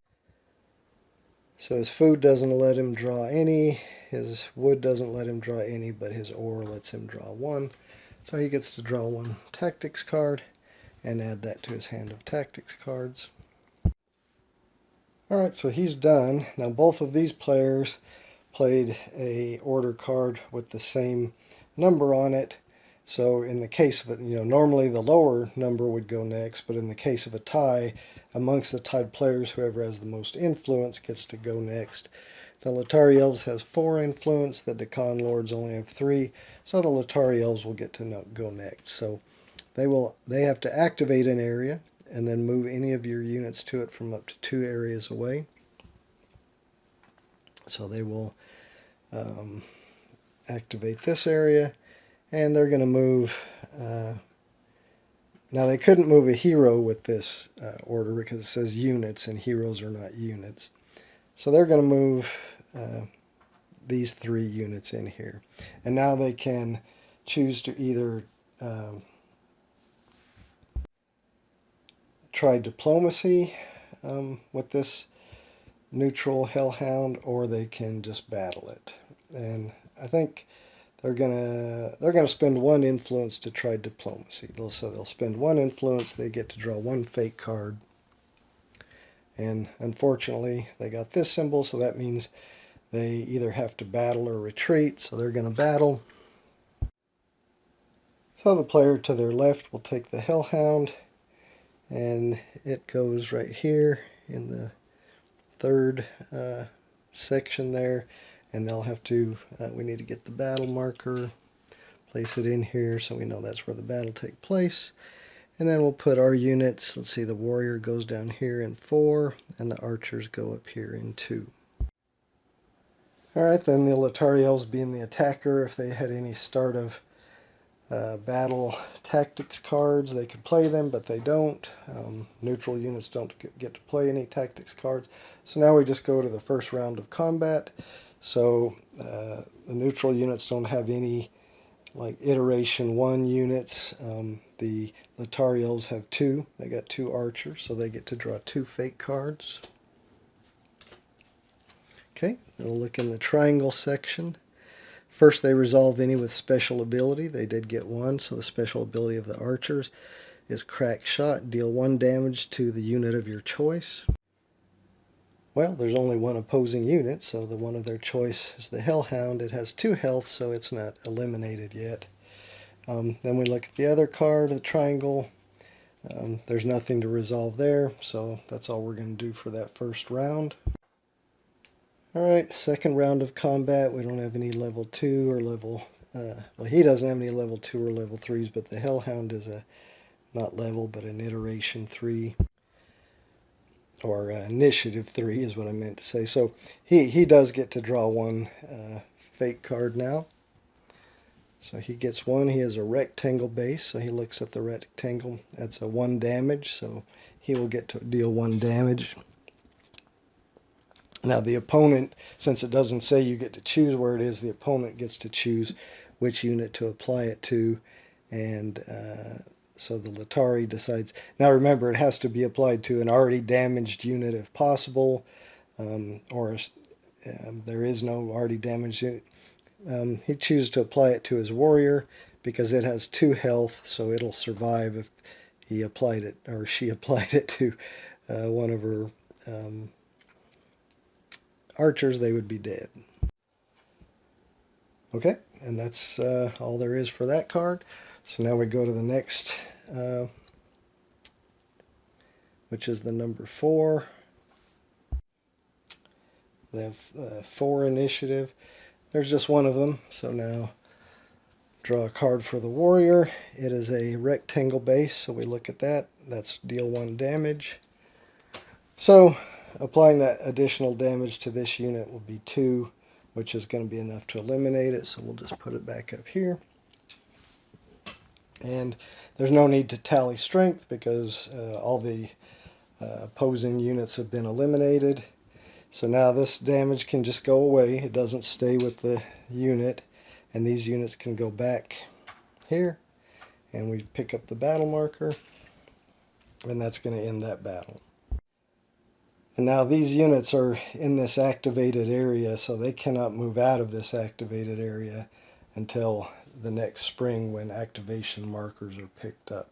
So his food doesn't let him draw any, his wood doesn't let him draw any, but his ore lets him draw 1. So he gets to draw 1 tactics card and add that to his hand of tactics cards. Alright, so he's done. Now both of these players played a order card with the same number on it. So in the case of it, normally the lower number would go next, but in the case of a tie, amongst the tied players, whoever has the most influence gets to go next. The Latari Elves has 4 influence, the Deccan Lords only have 3, so the Latari Elves will get to go next. So they have to activate an area and then move any of your units to it from up to 2 areas away. So they will activate this area, and they're going to move. Now they couldn't move a hero with this order because it says units and heroes are not units. So they're going to move these 3 units in here. And now they can choose to either try diplomacy with this neutral hellhound, or they can just battle it. And I think they're gonna spend 1 influence to try diplomacy. So they'll spend 1 influence. They get to draw 1 fake card. And unfortunately, they got this symbol, so that means they either have to battle or retreat. So they're going to battle. So the player to their left will take the hellhound, and it goes right here in the 3rd section there. And they'll have to, we need to get the battle marker, place it in here so we know that's where the battle takes place. And then we'll put our units, let's see, the warrior goes down here in 4, and the archers go up here in 2. Alright, then the Latari Elves being the attacker, if they had any start of battle tactics cards, they could play them, but they don't. Neutral units don't get to play any tactics cards. So now we just go to the first round of combat. So the neutral units don't have any like iteration 1 units. The Latari Elves have 2. They got 2 archers, so they get to draw 2 fake cards. Okay, we'll look in the triangle section. First, they resolve any with special ability. They did get one, so the special ability of the archers is crack shot. Deal 1 damage to the unit of your choice. Well, there's only one opposing unit, so the one of their choice is the Hellhound. It has 2 health, so it's not eliminated yet. Then we look at the other card, the triangle. There's nothing to resolve there, so that's all we're going to do for that first round. Alright, second round of combat. We don't have any level 2 or level... well, he doesn't have any level 2 or level 3s, but the Hellhound is a not level, but an iteration 3. Or initiative 3 is what I meant to say. So he does get to draw 1 fake card now. So he gets 1. He has a rectangle base, so he looks at the rectangle. That's a 1 damage, so he will get to deal 1 damage. Now the opponent, since it doesn't say you get to choose where it is, the opponent gets to choose which unit to apply it to, and so the Latari decides. Now remember, it has to be applied to an already damaged unit if possible, or there is no already damaged unit. He chooses to apply it to his warrior because it has 2 health, so it'll survive if he applied it, or she applied it to one of her archers. They would be dead. Okay, and that's all there is for that card. So now we go to the next, which is the number 4. They have 4 initiative. There's just one of them, so now draw a card for the warrior. It is a rectangle base, so we look at that. That's deal 1 damage. So applying that additional damage to this unit will be 2, which is going to be enough to eliminate it, so we'll just put it back up here. And there's no need to tally strength because all the opposing units have been eliminated. So now this damage can just go away. It doesn't stay with the unit, and these units can go back here, and we pick up the battle marker, and that's going to end that battle. And now these units are in this activated area, so they cannot move out of this activated area until the next spring when activation markers are picked up.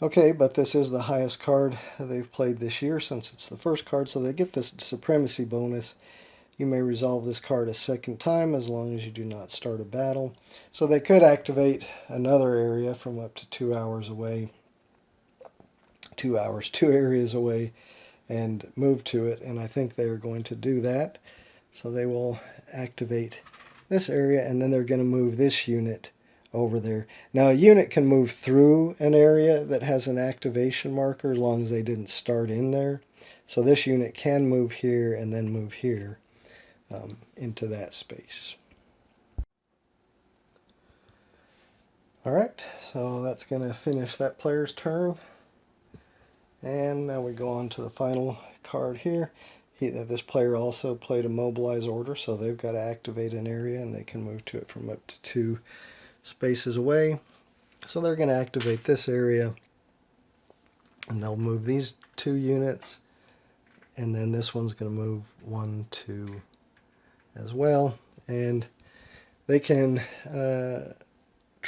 Okay, but this is the highest card they've played this year since it's the first card, so they get this supremacy bonus. You may resolve this card a second time as long as you do not start a battle. So they could activate another area from up to 2 hours away. 2 hours, 2 areas away, and move to it, and I think they're going to do that. So they will activate this area, and then they're going to move this unit over there. Now a unit can move through an area that has an activation marker as long as they didn't start in there. So this unit can move here and then move here into that space. Alright, so that's going to finish that player's turn. And now we go on to the final card here. This player also played a mobilize order, so they've got to activate an area and they can move to it from up to 2 spaces away. So they're going to activate this area, and they'll move these 2 units, and then this one's going to move 1, 2 as well. And they can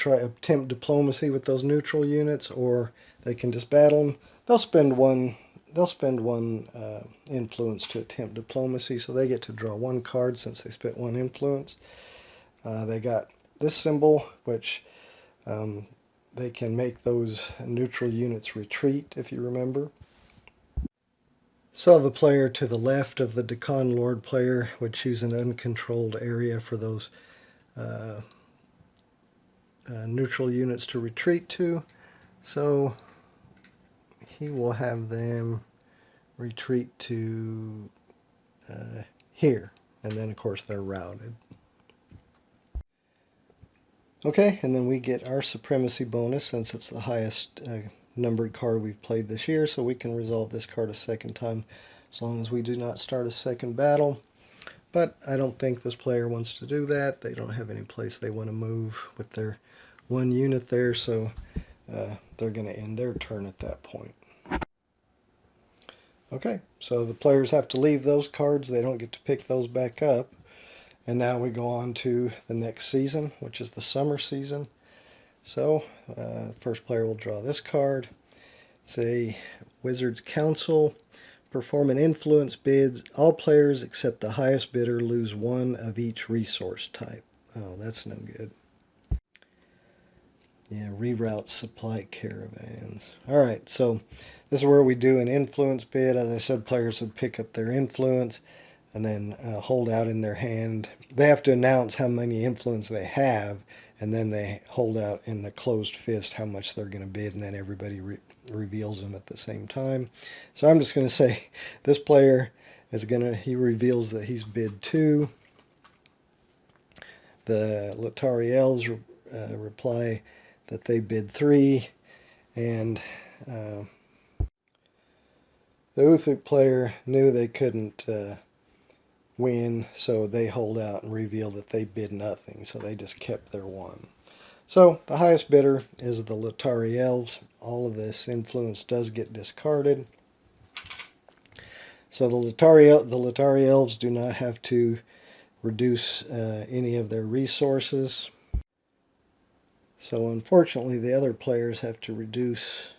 attempt diplomacy with those neutral units, or they can just battle them. They'll spend one influence to attempt diplomacy, so they get to draw 1 card since they spent 1 influence. They got this symbol, which they can make those neutral units retreat, if you remember. So the player to the left of the Decon Lord player would choose an uncontrolled area for those neutral units to retreat to. So he will have them retreat to here, and then of course they're routed. Okay, and then we get our supremacy bonus since it's the highest numbered card we've played this year, so we can resolve this card a second time as long as we do not start a second battle. But I don't think this player wants to do that. They don't have any place they want to move with their 1 unit there, so they're going to end their turn at that point. Okay, so the players have to leave those cards. They don't get to pick those back up. And now we go on to the next season, which is the summer season. So, first player will draw this card. It's a Wizard's Council. Perform an influence bid. All players except the highest bidder lose one of each resource type. Oh, that's no good. Yeah, reroute supply caravans. All right, so this is where we do an influence bid. As I said, players would pick up their influence and then hold out in their hand. They have to announce how many influence they have, and then they hold out in the closed fist how much they're going to bid, and then everybody reveals them at the same time. So I'm just going to say this player is going to, he reveals that he's bid 2. The Latariels reply that they bid 3, and the Uthuk player knew they couldn't win, so they hold out and reveal that they bid nothing, so they just kept their 1. So the highest bidder is the Latari Elves. All of this influence does get discarded. So the Latari Elves do not have to reduce any of their resources. So unfortunately, the other players have to reduce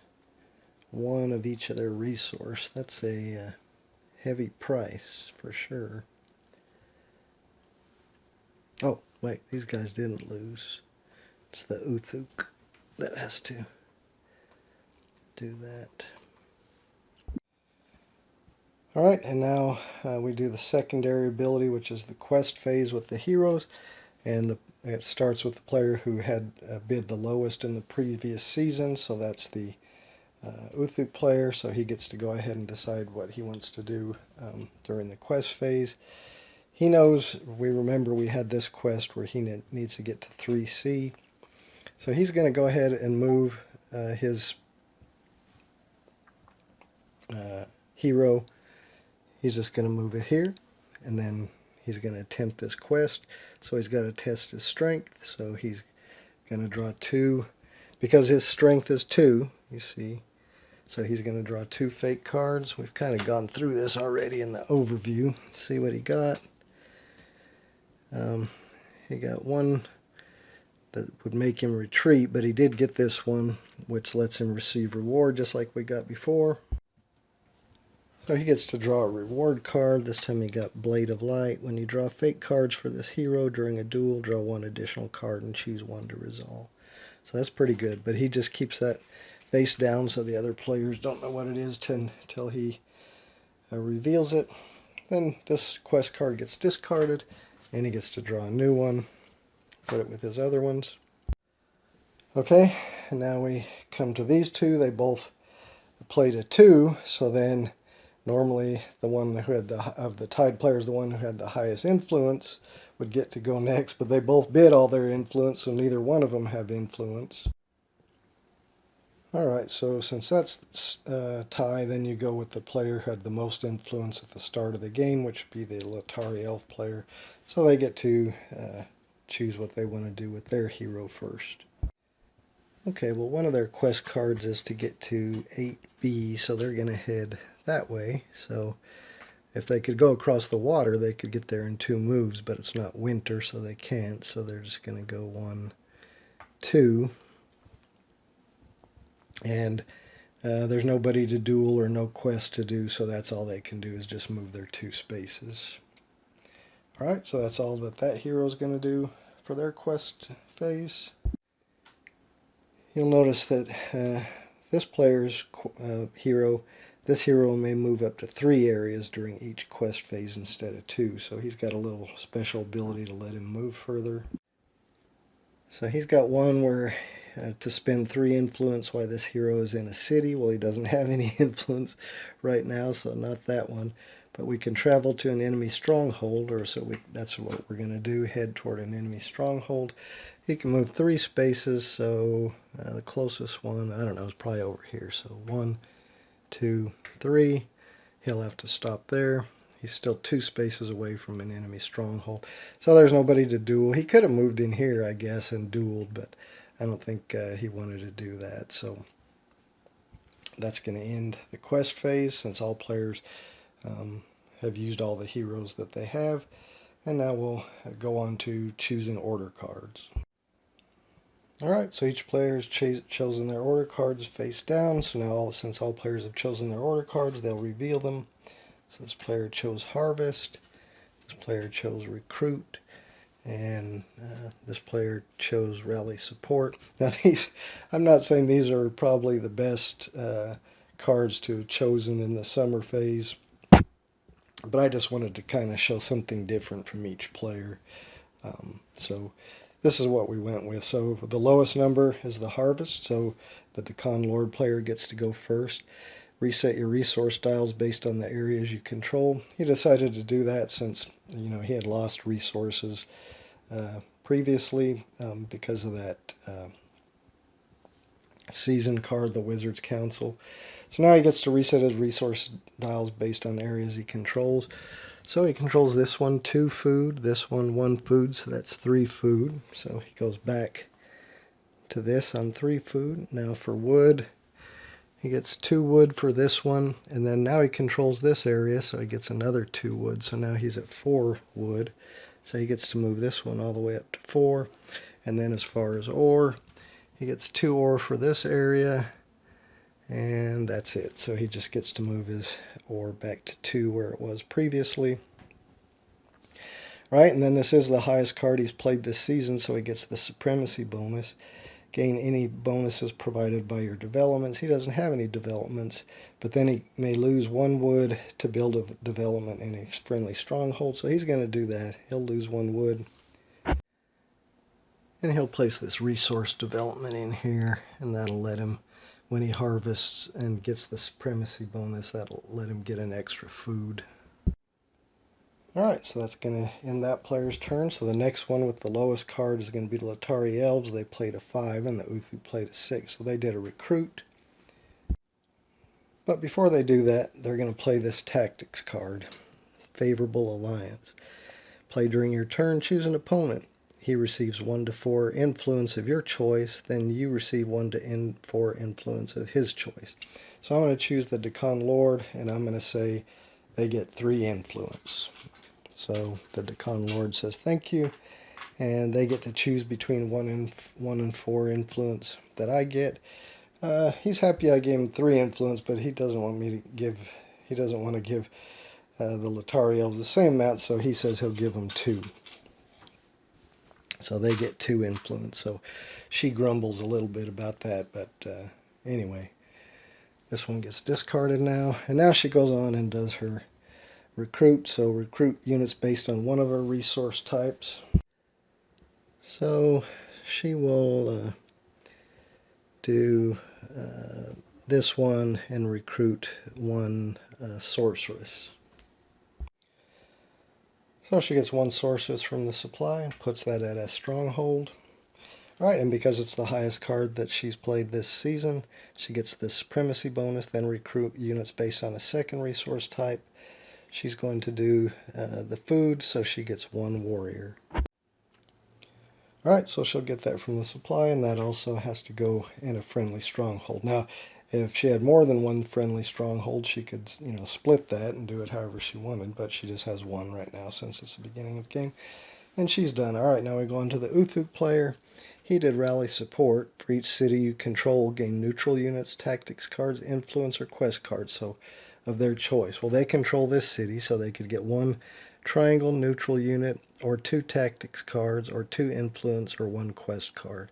1 of each of their resource. That's a heavy price for sure. Oh, wait, these guys didn't lose. It's the Uthuk that has to do that. Alright, and now we do the secondary ability, which is the quest phase with the heroes. And it starts with the player who had bid the lowest in the previous season, so that's the Uthuk player, so he gets to go ahead and decide what he wants to do during the quest phase. He knows, we remember we had this quest where he needs to get to 3C. So he's going to go ahead and move his hero. He's just going to move it here, and then he's going to attempt this quest. So he's got to test his strength. So he's going to draw 2. Because his strength is 2, you see. So he's going to draw 2 fake cards. We've kind of gone through this already in the overview. Let's see what he got. He got 1 that would make him retreat, but he did get this one, which lets him receive reward, just like we got before. So he gets to draw a reward card. This time he got Blade of Light. When you draw fake cards for this hero during a duel, draw 1 additional card and choose 1 to resolve. So that's pretty good, but he just keeps that face down so the other players don't know what it is until he reveals it. Then this quest card gets discarded, and he gets to draw a new one, put it with his other ones. Okay, and now we come to these 2. They both played a 2, so then normally the one who had of the tied players, the one who had the highest influence would get to go next, but they both bid all their influence, so neither one of them have influence. Alright, so since that's tie, then you go with the player who had the most influence at the start of the game, which would be the Latari Elf player. So they get to choose what they want to do with their hero first. Okay, well, one of their quest cards is to get to 8B, so they're going to head that way. So if they could go across the water, they could get there in 2 moves, but it's not winter, so they can't. So they're just going to go 1, 2. And there's nobody to duel or no quest to do, so that's all they can do is just move their 2 spaces. Alright, so that's all that hero is going to do for their quest phase. You'll notice that this player's hero, this hero may move up to 3 areas during each quest phase instead of 2, so he's got a little special ability to let him move further. So he's got one where to spend 3 influence while this hero is in a city. Well, he doesn't have any influence right now, so not that one. But we can travel to an enemy stronghold, or that's what we're going to do, head toward an enemy stronghold. He can move 3 spaces, so the closest one, I don't know, is probably over here. So 1, 2, 3. He'll have to stop there. He's still 2 spaces away from an enemy stronghold. So there's nobody to duel. He could have moved in here, I guess, and dueled, but I don't think he wanted to do that. So that's going to end the quest phase since all players have used all the heroes that they have. And now we'll go on to choosing order cards. Alright, so each player has chosen their order cards face down. So now, since all players have chosen their order cards, they'll reveal them. So this player chose Harvest, this player chose Recruit, and this player chose Rally Support. Now these, I'm not saying these are probably the best cards to have chosen in the summer phase, but I just wanted to kind of show something different from each player. So this is what we went with. So the lowest number is the Harvest, so the Decon Lord player gets to go first. Reset your resource dials based on the areas you control. He decided to do that since he had lost resources previously because of that season card, the Wizard's Council. So now he gets to reset his resource dials based on areas he controls. So he controls this one 2 food, this one 1 food, so that's 3 food. So he goes back to this on 3 food. Now for wood, he gets 2 wood for this one, and then now he controls this area, so he gets another 2 wood. So now he's at 4 wood. So he gets to move this one all the way up to 4. And then as far as ore, he gets 2 ore for this area, and that's it. So he just gets to move his ore back to 2 where it was previously. Right, and then this is the highest card he's played this season, so he gets the Supremacy bonus. Gain any bonuses provided by your developments. He doesn't have any developments, but then he may lose 1 wood to build a development in a friendly stronghold, so he's going to do that. He'll lose 1 wood. And he'll place this resource development in here, and that'll let him, when he harvests and gets the Supremacy bonus, that'll let him get an extra food. Alright, so that's going to end that player's turn. So the next one with the lowest card is going to be the Latari Elves. They played a 5 and the Uthu played a 6. So they did a Recruit. But before they do that, they're going to play this Tactics card, Favorable Alliance. Play during your turn, choose an opponent. He receives 1 to 4 influence of your choice, then you receive 1 to 4 influence of his choice. So I'm going to choose the Decon Lord, and I'm going to say they get 3 influence. So the Decon Lord says thank you, and they get to choose between 1 and 4 influence that I get. He's happy I gave him 3 influence, but he doesn't want me to give. He doesn't want to give the Latari Elves the same amount, so he says he'll give them 2. So they get 2 influence. So she grumbles a little bit about that, but anyway, this one gets discarded now, and now she goes on and does her Recruit. So recruit units based on one of her resource types. So she will do this one and recruit 1 sorceress. So she gets 1 sorceress from the supply and puts that at a stronghold. Alright, and because it's the highest card that she's played this season, she gets the Supremacy bonus, then recruit units based on a second resource type. She's going to do the food, so she gets 1 warrior. Alright, so she'll get that from the supply, and that also has to go in a friendly stronghold. Now, if she had more than 1 friendly stronghold, she could, split that and do it however she wanted, but she just has 1 right now since it's the beginning of the game. And she's done. Alright, now we go on to the Uthu player. He did Rally Support. For each city you control, gain neutral units, tactics cards, influence, or quest cards. So of their choice. Well, they control this city, so they could get 1 triangle neutral unit, or 2 tactics cards, or 2 influence, or 1 quest card.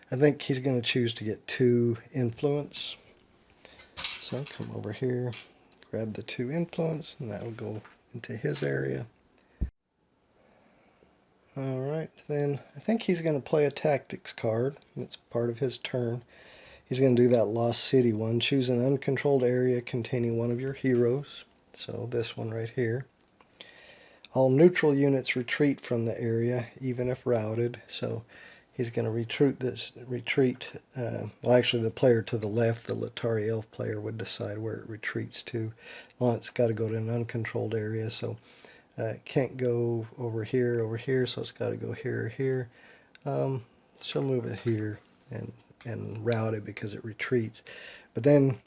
I think he's going to choose to get 2 influence. So come over here, grab the 2 influence, and that will go into his area. Alright, then I think he's going to play a tactics card. That's part of his turn. He's going to do that Lost City one. Choose an uncontrolled area containing one of your heroes. So this one right here. All neutral units retreat from the area, even if routed. So he's going to retreat. Well, actually, the player to the left, the Latari Elf player, would decide where it retreats to. Well, it's got to go to an uncontrolled area, so it can't go over here, so it's got to go here or here. She'll move it here and route it because it retreats. But then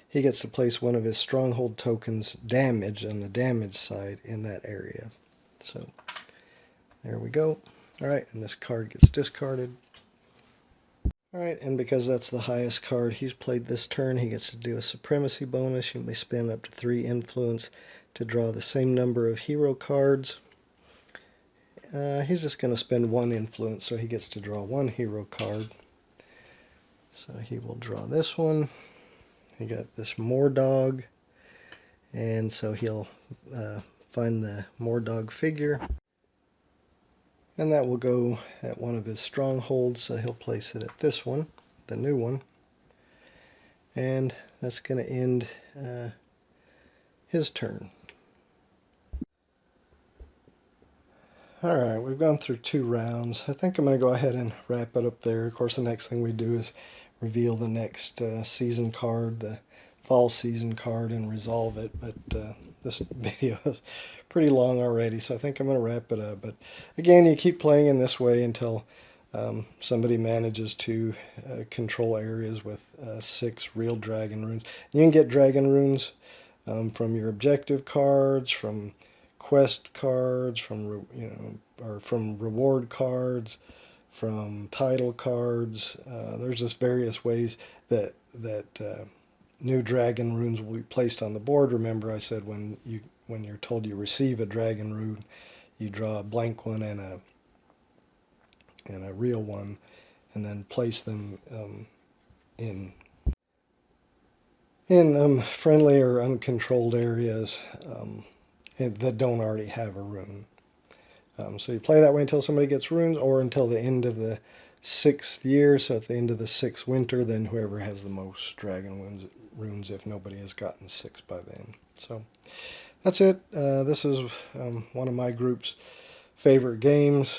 he gets to place one of his stronghold tokens damage on the damage side in that area. So there we go. Alright, and this card gets discarded. Alright, and because that's the highest card he's played this turn, he gets to do a supremacy bonus. You may spend up to 3 influence to draw the same number of hero cards. He's just going to spend 1 influence, so he gets to draw 1 hero card. So he will draw this one. He got this Mordog, and so he'll find the Mordog figure. And that will go at one of his strongholds, so he'll place it at this one, the new one. And that's going to end his turn. Alright, we've gone through 2 rounds. I think I'm going to go ahead and wrap it up there. Of course, the next thing we do is reveal the next season card, the fall season card, and resolve it. But this video is pretty long already, so I think I'm going to wrap it up. But again, you keep playing in this way until somebody manages to control areas with 6 real dragon runes. You can get dragon runes from your objective cards, from quest cards, from or from reward cards, from title cards. There's just various ways that new dragon runes will be placed on the board. Remember, I said when you're told you receive a dragon rune, you draw a blank one and a real one, and then place them in friendly or uncontrolled areas that don't already have a rune. So you play that way until somebody gets runes, or until the end of the 6th year. So at the end of the 6th winter, then whoever has the most dragon runes, if nobody has gotten 6 by then. So that's it. This is one of my group's favorite games.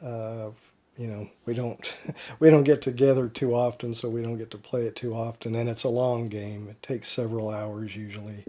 We don't get together too often, so we don't get to play it too often, and it's a long game. It takes several hours usually.